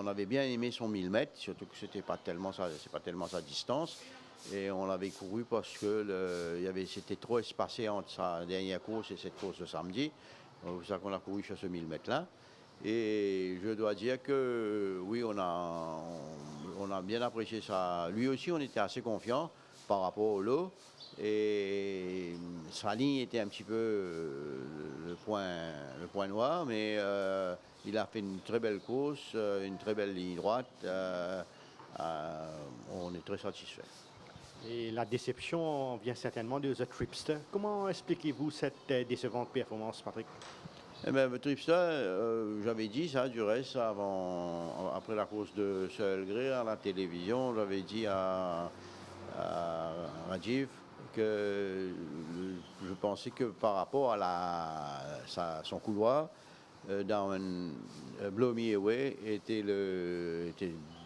avait bien aimé son 1000 mètres, surtout que c'est pas tellement sa distance. Et on l'avait couru parce que c'était trop espacé entre sa dernière course et cette course de samedi. C'est pour ça qu'on a couru sur ce 1000 mètres-là. Et je dois dire que oui, on a bien apprécié ça. Lui aussi, on était assez confiant par rapport au lot. Et sa ligne était un petit peu le point noir, mais il a fait une très belle course, une très belle ligne droite. On est très satisfait. Et la déception vient certainement de The Tripster. Comment expliquez-vous cette décevante performance, Patrick? Eh bien, The Tripster, j'avais dit ça du reste après la course de Sir Earl Grey à la télévision. J'avais dit à Rajiv que je pensais que par rapport à son couloir, Blow Me Away était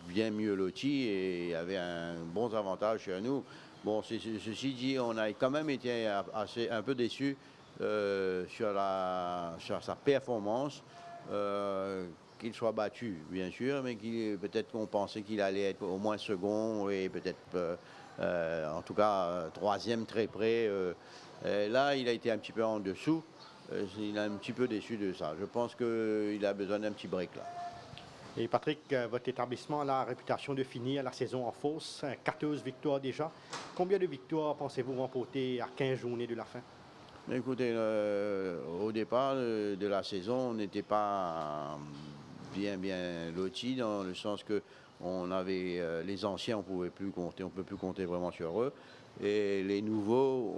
bien mieux loti et avait un bon avantage sur nous. Bon, ceci dit, on a quand même été un peu déçus sur sa performance, qu'il soit battu, bien sûr, mais peut-être qu'on pensait qu'il allait être au moins second et peut-être, en tout cas, troisième très près. Là, il a été un petit peu en dessous. Il est un petit peu déçu de ça. Je pense qu'il a besoin d'un petit break là. Et Patrick, votre établissement a la réputation de finir la saison en force. 14 victoires déjà. Combien de victoires pensez-vous remporter à 15 journées de la fin? Écoutez, au départ de la saison, on n'était pas bien lotis dans le sens que on avait les anciens, on peut plus compter vraiment sur eux, et les nouveaux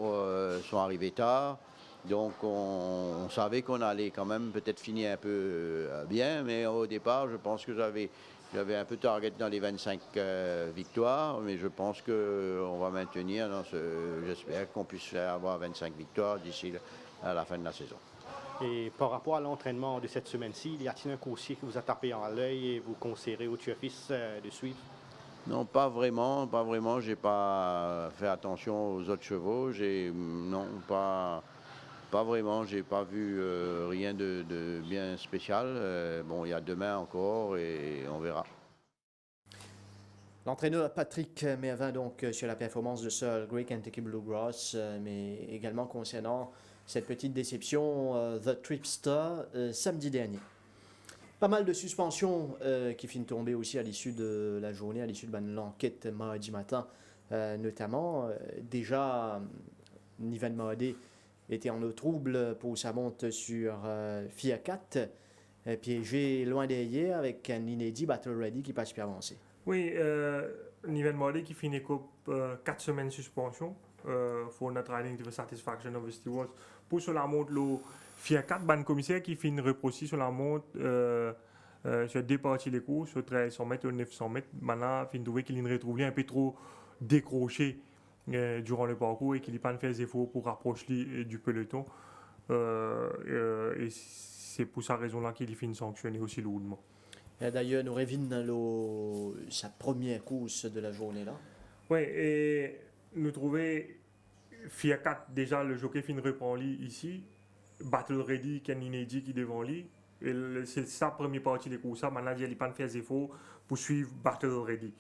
sont arrivés tard. Donc on savait qu'on allait quand même peut-être finir un peu bien, mais au départ, je pense que j'avais un peu target dans les 25 victoires, mais je pense qu'on va maintenir j'espère qu'on puisse avoir 25 victoires d'ici à la fin de la saison. Et par rapport à l'entraînement de cette semaine-ci, y a-t-il un coursier qui vous a tapé en l'œil et vous conseillerez au tueur-fils de suivre? Non, pas vraiment. J'ai pas fait attention aux autres chevaux. Non, pas vraiment. J'ai pas vu rien de bien spécial. Bon, il y a demain encore et on verra. L'entraîneur Patrick Mervin donc sur la performance de Sir Earl Grey Kentucky Bluegrass, mais également concernant cette petite déception The Tripster samedi dernier. Pas mal de suspensions qui finissent tomber aussi à l'issue de la journée, à l'issue de l'enquête mardi matin notamment. Déjà, Niven Mahadé était en eau trouble pour sa monte sur FIA 4, piégé loin derrière avec un inédit Battle Ready qui passe super avancé. Oui, Niven Mahadé qui finit 4 semaines de suspension for not riding to the satisfaction of the stewards. Pour sur la montre, le FIA 4, ban commissaire qui finit reproché sur la montre sur deux parties des courses, sur 1300 mètres et 900 mètres. Maintenant, il trouvé qu'il ne retrouve un peu trop décroché durant le parcours et qu'il n'a pas fait des efforts pour rapprocher du peloton. Et c'est pour cette raison-là qu'il finit sanctionné aussi lourdement. Et d'ailleurs, nous revenons sa première course de la journée là. Oui, et nous trouvons FIA 4 déjà le jockey fin reprend lui ici, Battle Ready qui est inédit qui est devant lui. C'est sa première partie de course. Maintenant, il n'a pas fait des efforts pour suivre Battle Ready.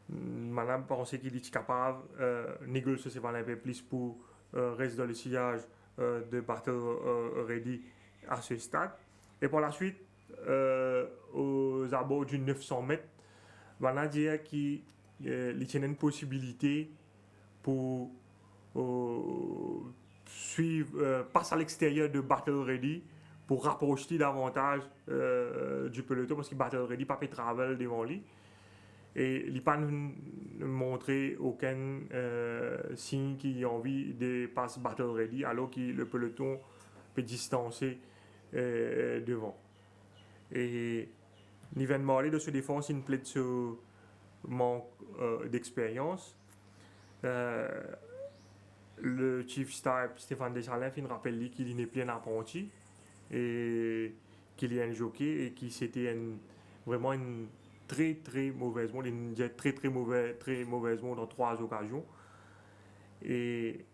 Maintenant, pense qu'il est capable de négocier un peu plus pour rester dans le sillage de Battle Ready à ce stade. Et par la suite, aux abords du 900 mètres, maintenant, dire qu'il y a une possibilité pour suivre, passer à l'extérieur de Battle Ready pour rapprocher davantage du peloton parce que Battle Ready pas fait travel devant lui. Et il n'a pas montré aucun signe qu'il a envie de passer Battle Ready alors que le peloton peut distancer devant. Et Niven Marley de se défense, il plaide ce manque d'expérience. Le chief star Stéphane Desalins il rappelle qu'il n'est plus un apprenti et qu'il est un jockey et qu'il c'était vraiment une très mauvaise monde, une très mauvaise monde dans 3 occasions. Et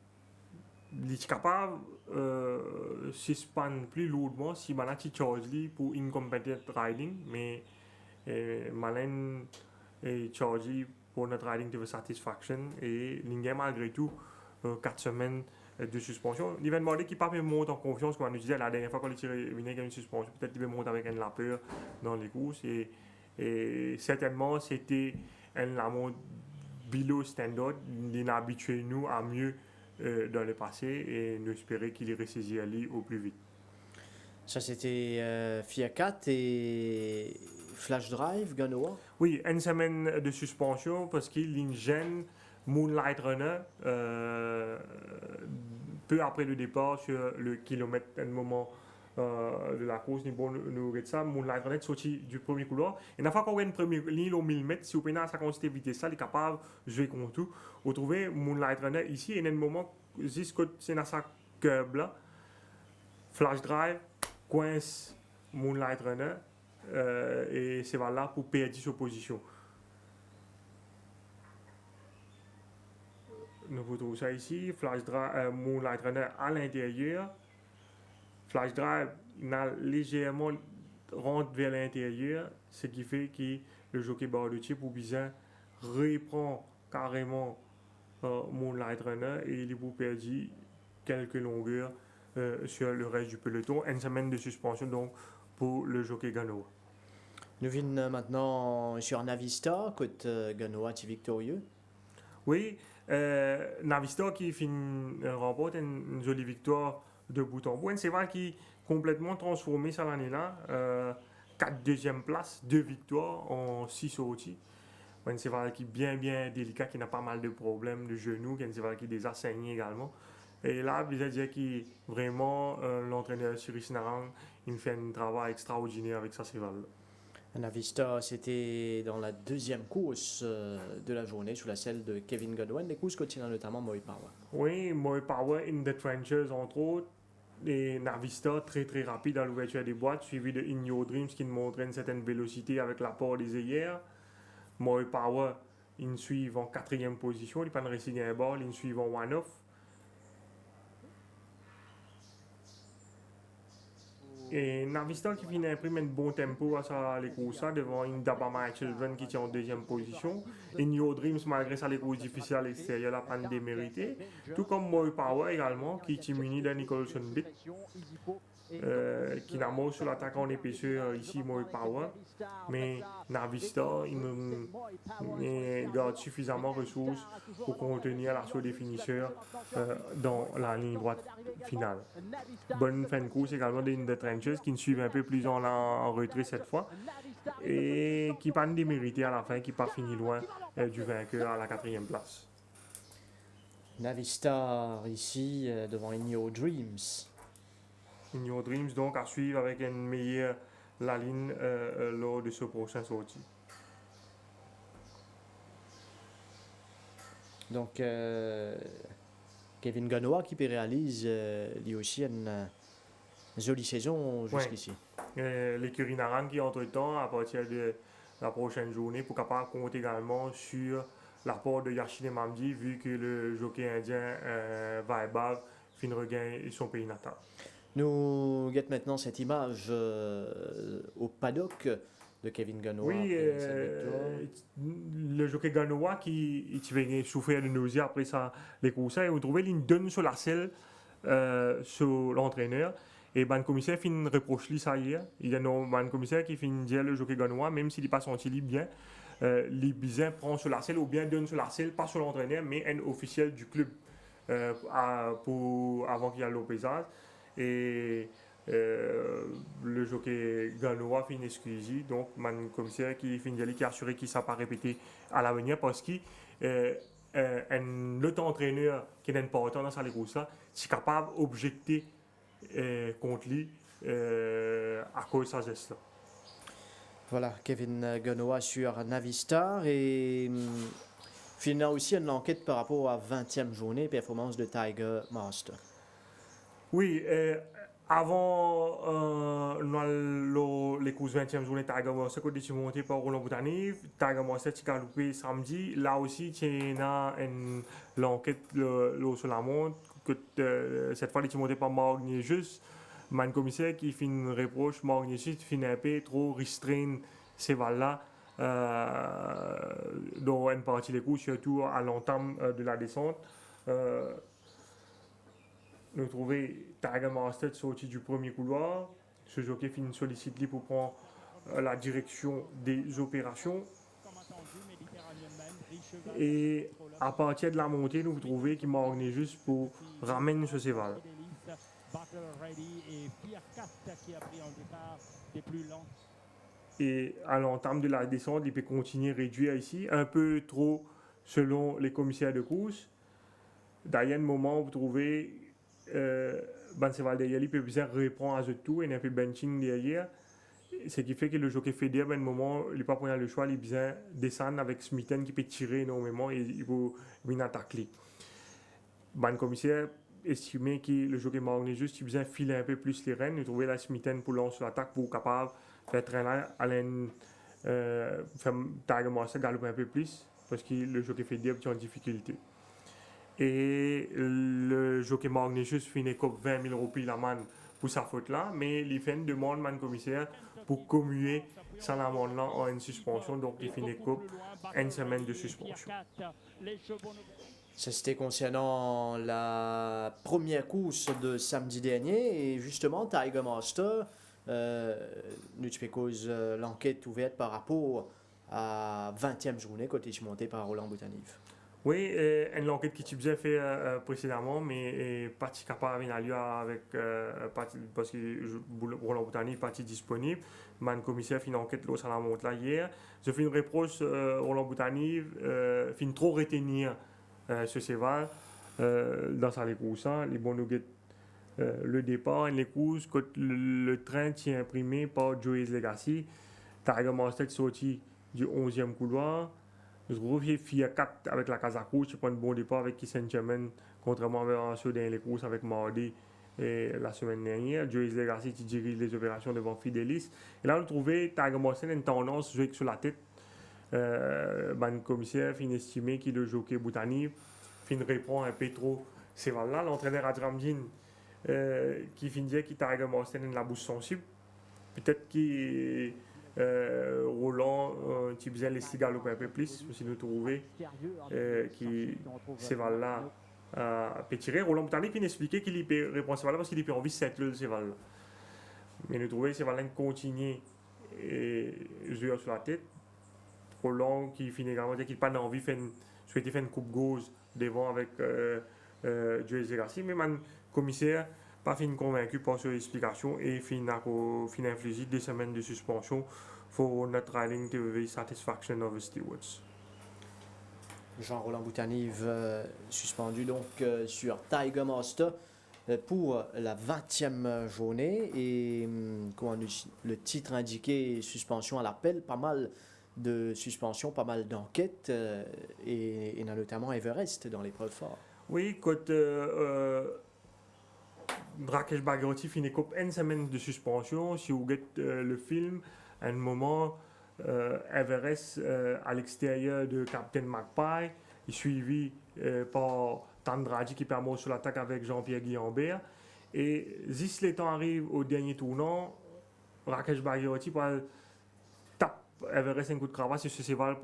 il est capable de suspendre plus lourdement si maintenant il charge lui pour incompetent riding, mais Malin est chargé pour notre riding to the satisfaction et il a malgré tout 4 semaines de suspension. Il va demander qu'il ne peut pas monter en confiance, comme on nous disait la dernière fois qu'on il y a une suspension, peut-être qu'il va monter avec une lapeur dans les courses et certainement c'était un amont below standard. Il a habitué nous à mieux dans le passé et nous espérons qu'il est ressaisi à lui au plus vite. Ça c'était FIA 4 et Flash Drive, Ganoa. Oui, une semaine de suspension parce qu'il gêne Moonlight Runner peu après le départ sur le kilomètre, un moment de la course, nous regardons ça, Moonlight Runner est sorti du premier couloir. Et une fois qu'on a une première ligne au 1000 mètres, si on a sa quantité de vitesse, il est capable de jouer contre tout. Vous trouvez Moonlight Runner ici, et il y a un moment, jusqu'à c'est dans sa curve là, Flash Drive, coince Moonlight Runner, et c'est là pour perdre sa position. Nous retrouvons ça ici, Flash Drive, Moonlight Runner à l'intérieur. Flash Drive n'a légèrement rentre vers l'intérieur, ce qui fait que le jockey Barducci pour bien reprend carrément Moonlight Runner et il est perdu quelques longueurs sur le reste du peloton. Une semaine de suspension donc pour le jockey Ganoa. Nous venons maintenant sur Navista, côté Ganoa est victorieux. Oui, Navista qui remporte une jolie victoire de bout en bout. C'est vrai qu'il est complètement transformé cette année-là. 4 deuxième places, 2 victoires en 6 sorties. C'est vrai qu'il est bien délicat, qui n'a pas mal de problèmes de genoux, c'est vrai qu'il les a saignés également. Et là, vous allez dire qu'il vraiment l'entraîneur Cyrus Narang, il fait un travail extraordinaire avec sa cheval. Navista, c'était dans la deuxième course de la journée sous la selle de Kevin Godwin. Les courses continuent notamment Moe Power. Oui, Moe Power in the trenches entre autres. Et Navista très rapide à l'ouverture des boîtes, suivi de In Your Dreams qui montrait une certaine vélocité avec l'apport des œillères. Moe Power, ils suivent en 4e position, ils prennent Racing Airball, ils suivent en one-off. Et Navista qui finit imprimer un bon tempo à ça, les courses devant une Dabama Children qui tient en 2e position. In Your Dreams, malgré ça, les courses difficiles à l'extérieur, la panne déméritée. Tout comme Moe Power également, qui est muni de Nicholson Bit, qui n'a mort sur l'attaque en épaisseur ici, Moe Power. Mais Navista, il garde suffisamment de ressources pour contenir l'assaut des finisseurs dans la ligne droite finale. Bonne fin de course également de In the Trenches qui nous suivent un peu plus en retrait cette fois et qui pas démérité à la fin, qui pas fini loin du vainqueur à la 4e place. Navista ici devant In Your Dreams. In Your Dreams donc à suivre avec une meilleure la ligne lors de ce prochain sortie. Donc, Kevin Ganoa qui réalise lui aussi une jolie saison jusqu'ici. L'écurie Naran qui, entre-temps, à partir de la prochaine journée, pour capable compter également sur l'apport de Yashine Mamdi, vu que le jockey indien Vaibhav fin regain son pays natal. Nous guette maintenant cette image au paddock de Kevin Ganoa. Oui, le jockey Ganoa qui avait souffert de nausées après les courses, et vous trouvez qu'il donne sur la selle sur l'entraîneur. Et le commissaire fin reproche lui ça hier. Il y a un commissaire qui fin dire le jockey Ganoa, même s'il n'est pas senti bien, les bizins prend sur la selle ou bien donne sur la selle, pas sur l'entraîneur, mais un officiel du club avant qu'il y ait le pesage. Et le jockey Ganoa fin excusé, donc le commissaire qui fin dire qui a assuré qu'il ne s'est pas répété à l'avenir parce que l'autre entraîneur qui n'est pas autant dans sa course là, c'est capable d'objecter contre lui à cause de sa geste là. Voilà, Kevin Ganoa sur Navistar et finalement aussi une enquête par rapport à 20e journée performance de Tiger Master. Oui, avant les courses 20e journée, Tiger Master qui a été monté par Roland Boutani, Tiger Master qui a galoupé samedi. Là aussi, il y a l'enquête sur la montre. Cette fois, il est monté par Magnesius, le commissaire qui fait une reproche. Magnesius fait un peu trop restreindre ces balles-là dans une partie des courses, surtout à l'entame de la descente. Nous trouvons Tiger Master sorti du premier couloir. Ce jockey fait une sollicite pour prendre la direction des opérations. Et à partir de la montée, nous trouvons qu'il m'a juste pour ramener ce cheval. Et à l'entame de la descente, il peut continuer à réduire ici, un peu trop selon les commissaires de course. D'ailleurs, un moment, vous trouvez le cheval derrière, il peut bien reprendre à ce tour et un peu benching derrière. Ce qui fait que le jockey fédère, à un moment, il n'est pas prendre le choix, il vient descendre avec Smithen qui peut tirer énormément et il peut venir attaquer. Le commissaire estimait que le jockey Magnesius qui vient filer un peu plus les rênes, il trouvait la Smithen pour lancer l'attaque pour capable faire traîner à faire Tiger Master galoper un peu plus parce que le jockey fédère est en difficulté. Et le jockey Magnesius finit comme 20 000 roupies la manne pour sa faute là, mais il fait une demande au commissaire pour commuer sans l'amende là en une suspension, donc il finit comme une semaine de suspension. Ça c'était concernant la première course de samedi dernier et justement Tiger Master, nous tu fais cause l'enquête ouverte par rapport à 20e journée côté monté par Roland Boutani. Oui, une enquête qui tu bien fait précédemment, mais pas capable de lieu avec parce que Roland Boutani n'est pas disponible. Le commissaire fait une enquête là, ça la monte là hier. Je fais une reproche Roland Boutani fin trop retenir ce cheval dans sa course. Les bons nuggets, le départ, les courses, le train tient imprimé par Joey's Legacy. Tiger Master sorti du 11e couloir. Je trouve qu'il y a 4 avec la Kazako, tu prends un bon départ avec Kissen Germain, contrairement à ceux dans les courses avec Mardi et la semaine dernière. Joey's Legacy qui dirige les opérations devant Fidelis. Et là, on trouvait Tiger Master une tendance jouer sur la tête. Le commissaire fin estimé que le jockey Boutani fin reprend un peu trop ces balles-là. L'entraîneur Adramdin qui fin dire qu'il Tiger Master une la bouche sensible. Peut-être qu'il Roland tu besoin laisser galoper un peu plus parce que nous trouvons qui ces balles là peut tirer. Roland Boutani qui expliquait qu'il peut répondre ces balles parce qu'il peut envie de settler ces balles là, mais nous trouvons ces balles là continuer et jouer sur la tête. Roland qui finit également dire qu'il n'a pas envie de souhaiter faire une coupe gauche devant avec Joey's Legacy, mais le commissaire pas fin convaincu par son explication et fin infligé 2 semaines de suspension for not riding to the satisfaction of the stewards. Jean-Roland Boutani suspendu donc sur Tiger Master pour la 20e journée et comment le titre indiqué suspension à l'appel, pas mal de suspension, pas mal d'enquêtes, et notamment Everest dans l'épreuve forte. Oui, quand Rakesh Bhagiarati finit une semaine de suspension, si vous regardez le film, à un moment, Everest à l'extérieur de Captain Magpie, il est suivi par Tandraji qui permet sur l'attaque avec Jean-Pierre Guillambert. Et si le temps arrive au dernier tournant, Rakesh Bhagiarati tape Everest un coup de cravache et ce cheval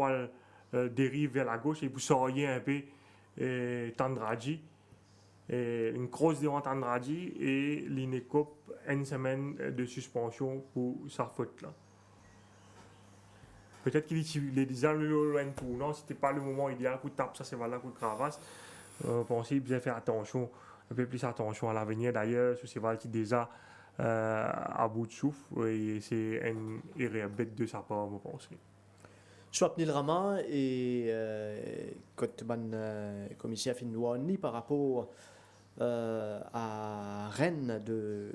dérive vers la gauche et pour sortir un peu Tandraji. Une grosse devant Tandraji et l'inécope une semaine de suspension pour sa faute là. Peut-être qu'il est déjà le loin tournant, c'était pas le moment idéal pour taper ça cheval là coup de cravache. Pensez bien faire attention, un peu plus attention à l'avenir. D'ailleurs, ce cheval qui est déjà à bout de souffle et c'est une erreur bête de sa part, je pense. Swapnil Rama et Kotban commissaire Finwani par rapport à Rennes de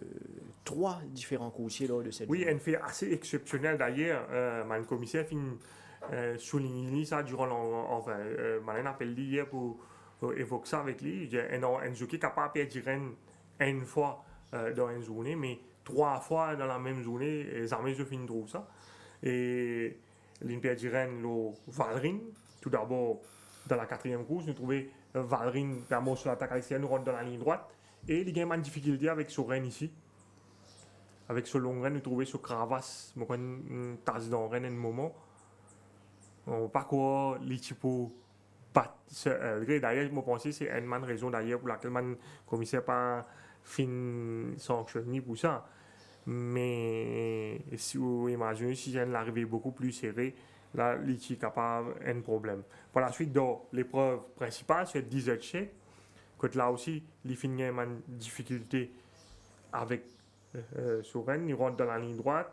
3 différents coursiers lors de cette Oui, journée. un fait assez exceptionnel d'ailleurs. Le commissaire souligne ça durant enfin, un appel hier pour évoquer ça avec lui. Il y a un jockey capable de perdre Rennes une fois dans une journée, mais 3 fois dans la même journée, jamais je finis trop ça. Et l'Impère Rennes, le Valrin, tout d'abord dans la 4e course, nous trouvons Valrin vraiment sur l'attaque à l'extérieur, nous rentre dans la ligne droite. Et il y a une difficulté avec ce Rennes ici. Avec ce long Rennes, nous trouvons ce Cravas, une tasse dans Rennes à un moment. On ne pas quoi les types battre ce d'ailleurs, je pense que c'est une raison d'ailleurs pour laquelle le commissaire pas fin sanctionné pour ça. Mais si vous imaginez, si j'ai l'arrivée beaucoup plus serrée, là, il est capable d'un problème. Par la suite, dans l'épreuve principale, c'est 10 chèques. Là aussi, il finit une difficulté avec Soren. Il rentre dans la ligne droite.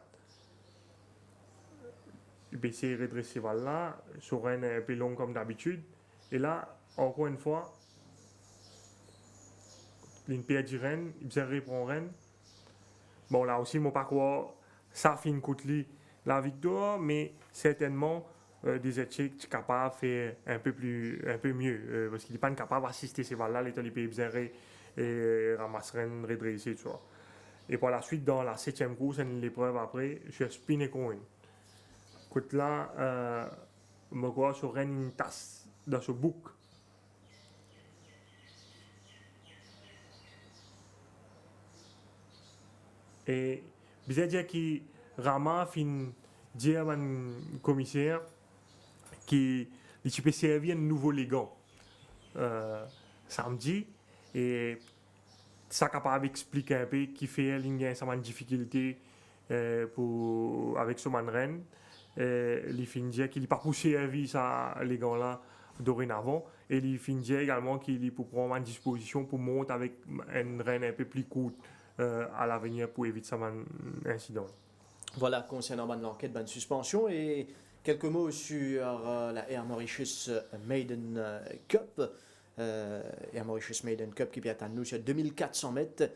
Il peut essayer de redresser là. Soren est un peu long comme d'habitude. Et là, encore une fois, il perd du Rennes, il peut reprendre Rennes. Bon, là aussi, mon parcours, ça finit coûte la victoire, mais certainement des échecs capables de faire un peu mieux, parce qu'il n'est pas capable d'assister ces balles-là, les pays bien et ramasser redresser, tu vois. Et par la suite, dans la 7e course, l'épreuve après, je suis spiné coin. Écoute là, je crois sur une tasse dans ce bouc. Et bien dire que Rama fin dire à un commissaire qui peut servir un nouveau légant samedi et ça capable d'expliquer un peu qui fait une difficulté avec ce manren. Il fin dire qu'il n'a pas poussé à vie ça légant là dorénavant et il fin dire également qu'il peut prendre une disposition pour monter avec une reine un peu plus courte à l'avenir pour éviter ça incident. Voilà, concernant l'enquête, suspension et quelques mots sur la Air Mauritius Maiden Cup. Air Mauritius Maiden Cup qui vient à nous sur 2400 mètres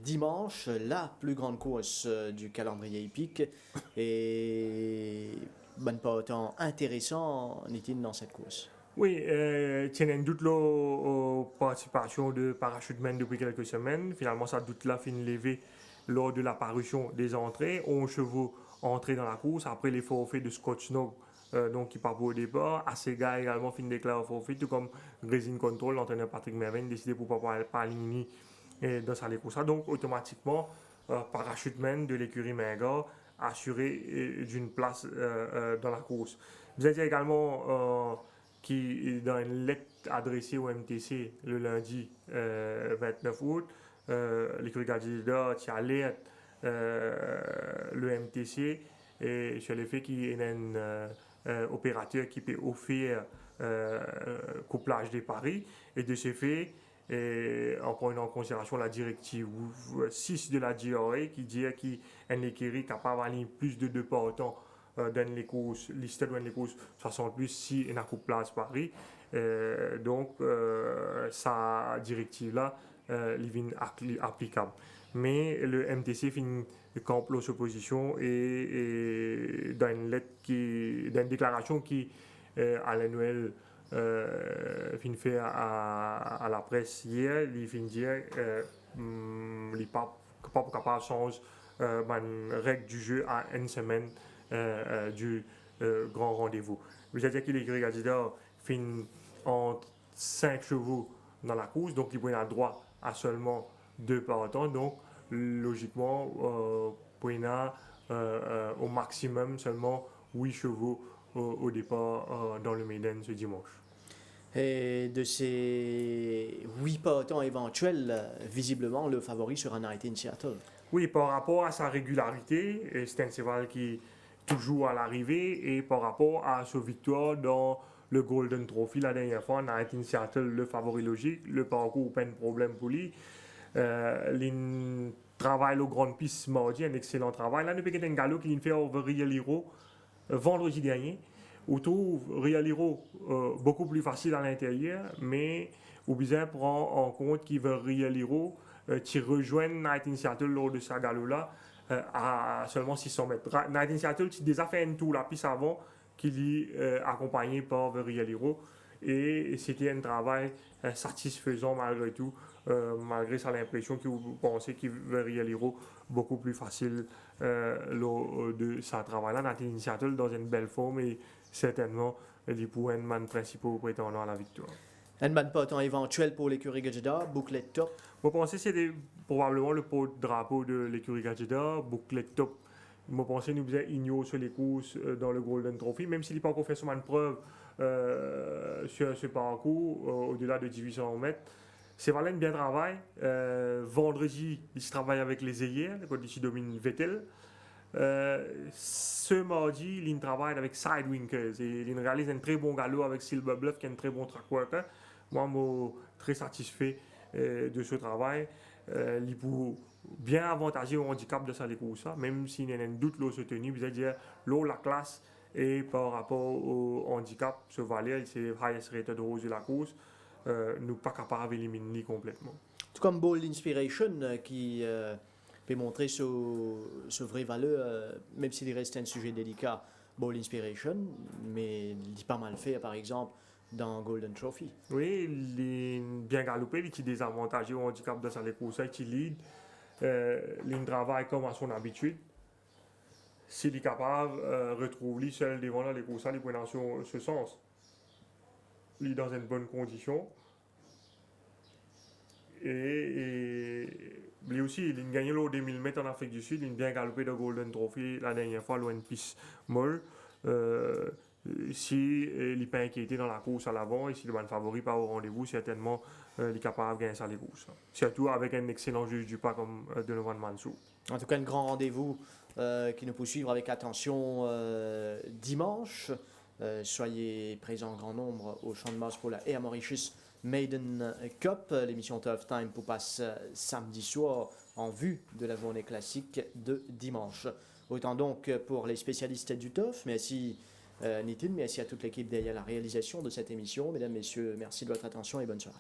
dimanche, la plus grande course du calendrier hippique et pas autant intéressant n'est-il dans cette course. Oui, tiens un doute la participation de parachutemen depuis quelques semaines. Finalement, ça doute là fin levé lors de la parution des entrées. 11 chevaux entrés dans la course. Après les forfaits de Scott Snow, donc qui part au départ. Asega également fin déclaré forfait, tout comme Resin Control, l'entraîneur Patrick Mervin décidé pour ne pas aligner dans sa course. Donc automatiquement, parachutemen de l'écurie Menga assuré d'une place dans la course. Vous avez également qui dans une lettre adressée au MTC le lundi 29 août, l'écurie Gadida qui alerte le MTC et sur le fait qu'il y a un opérateur qui peut offrir couplage des paris et de ce fait en prenant en considération la directive 6 de la DRA qui dit qu'il y a une écurie capable d'aller plus de 2 partants dans les courses, listé dans les courses 60 plus si il y a une place Paris. Donc, sa directive là, est applicable. mais le MTC finit camp l'opposition et dans une lettre dans une déclaration qui à l'annuel fin fait à la presse hier, il fin dire il pas capable de changer la règle du jeu à une semaine du grand rendez-vous. C'est-à-dire que les candidats finissent entre 5 chevaux dans la course, donc ils prennent le droit à seulement 2 pelotons, donc logiquement au maximum seulement 8 chevaux au départ dans le Maiden ce dimanche. Et de ces 8 pelotons éventuels, visiblement le favori sera Night in Seattle. Oui, par rapport à sa régularité, c'est un cheval qui est toujours à l'arrivée, et par rapport à sa victoire dans le Golden Trophy la dernière fois, Night in Seattle, le favori logique, le parcours pas de problème pour lui. Il travaille aux grandes pistes mardi, un excellent travail. Là, depuis qu'il y a un galop qu'il fait over Real Hero vendredi dernier, on trouve Real Hero beaucoup plus facile à l'intérieur, mais au besoin prend en compte qu'il veut Real Hero qui rejoint Night in Seattle lors de sa galop-là à seulement 600 mètres. Night in Seattle, qui déjà fait un tour la piste avant, qui est accompagné par Real Hero, et c'était un travail satisfaisant malgré tout, malgré ça l'impression que vous pensez qu'il veut Real Hero beaucoup plus facile lors de sa travail-là. Night in Seattle dans une belle forme et certainement les points principaux prétendant à la victoire. Un ban peloton éventuel pour l'écurie Gajida, bouclet top. Je pense que c'est probablement le drapeau de l'écurie Gajida, bouclet top. Je pense que nous faisons ignorer sur les courses dans le Golden Trophy, même s'il n'a pas encore fait son preuve sur ce parcours au-delà de 1800 mètres. C'est Valen bien travaille. Vendredi, il travaille avec les Ailleurs, quand il domine Vettel. Ce mardi, il travaille avec Sidewinkers et il réalise un très bon galop avec Silver Bluff, qui est un très bon track worker. Moi, je suis très satisfait de ce travail. Il peut bien avantager au handicap de sa course, même s'il y a un doute l'eau se tenue, c'est-à-dire l'eau la classe et par rapport au handicap, ce valet, c'est highest rated rose de la course, nous pas capable d'éliminer complètement. Tout comme Bold Inspiration qui peut montrer ce vrai valeur, même s'il reste un sujet délicat, Bold Inspiration, mais il dit pas mal fait par exemple dans Golden Trophy. Oui, il est bien galopé, il est désavantagé au handicap de sa course, il lead, il travaille comme à son habitude. S'il est capable de retrouver seul devant les courses, il peut dans ce sens. Il est dans une bonne condition. Et lui aussi, il a gagné le 2000 mètres en Afrique du Sud, il a bien galopé de Golden Trophy la dernière fois, loin de piste molle. Si il n'est pas inquiété dans la course à l'avant et s'il est favori pas au rendez-vous, certainement il est capable de gagner sa course. Surtout avec un excellent juge du pas comme Donovan Mansou. En tout cas, un grand rendez-vous qui nous peut suivre avec attention dimanche. Soyez présents en grand nombre au Champ de Mars pour la Air Mauritius Maiden Cup. L'émission Tough Time pour passe samedi soir en vue de la journée classique de dimanche. Autant donc pour les spécialistes du Tough. Merci Nitin, merci à toute l'équipe derrière la réalisation de cette émission. Mesdames, Messieurs, merci de votre attention et bonne soirée.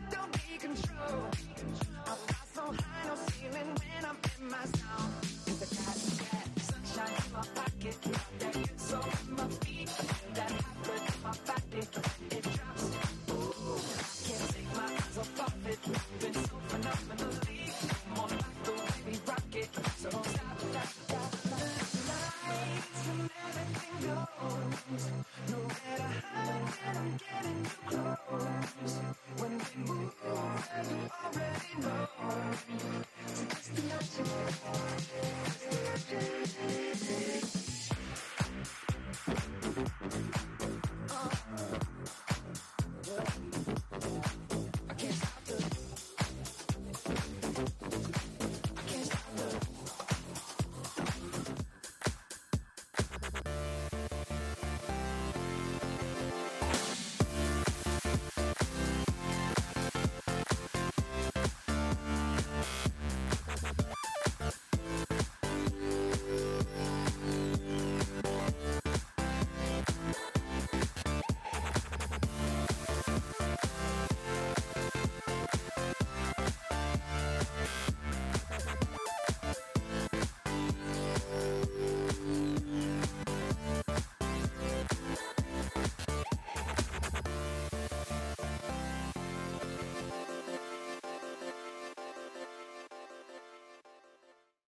Don't be control. I fly so high, no ceiling when I'm in my zone. kick it.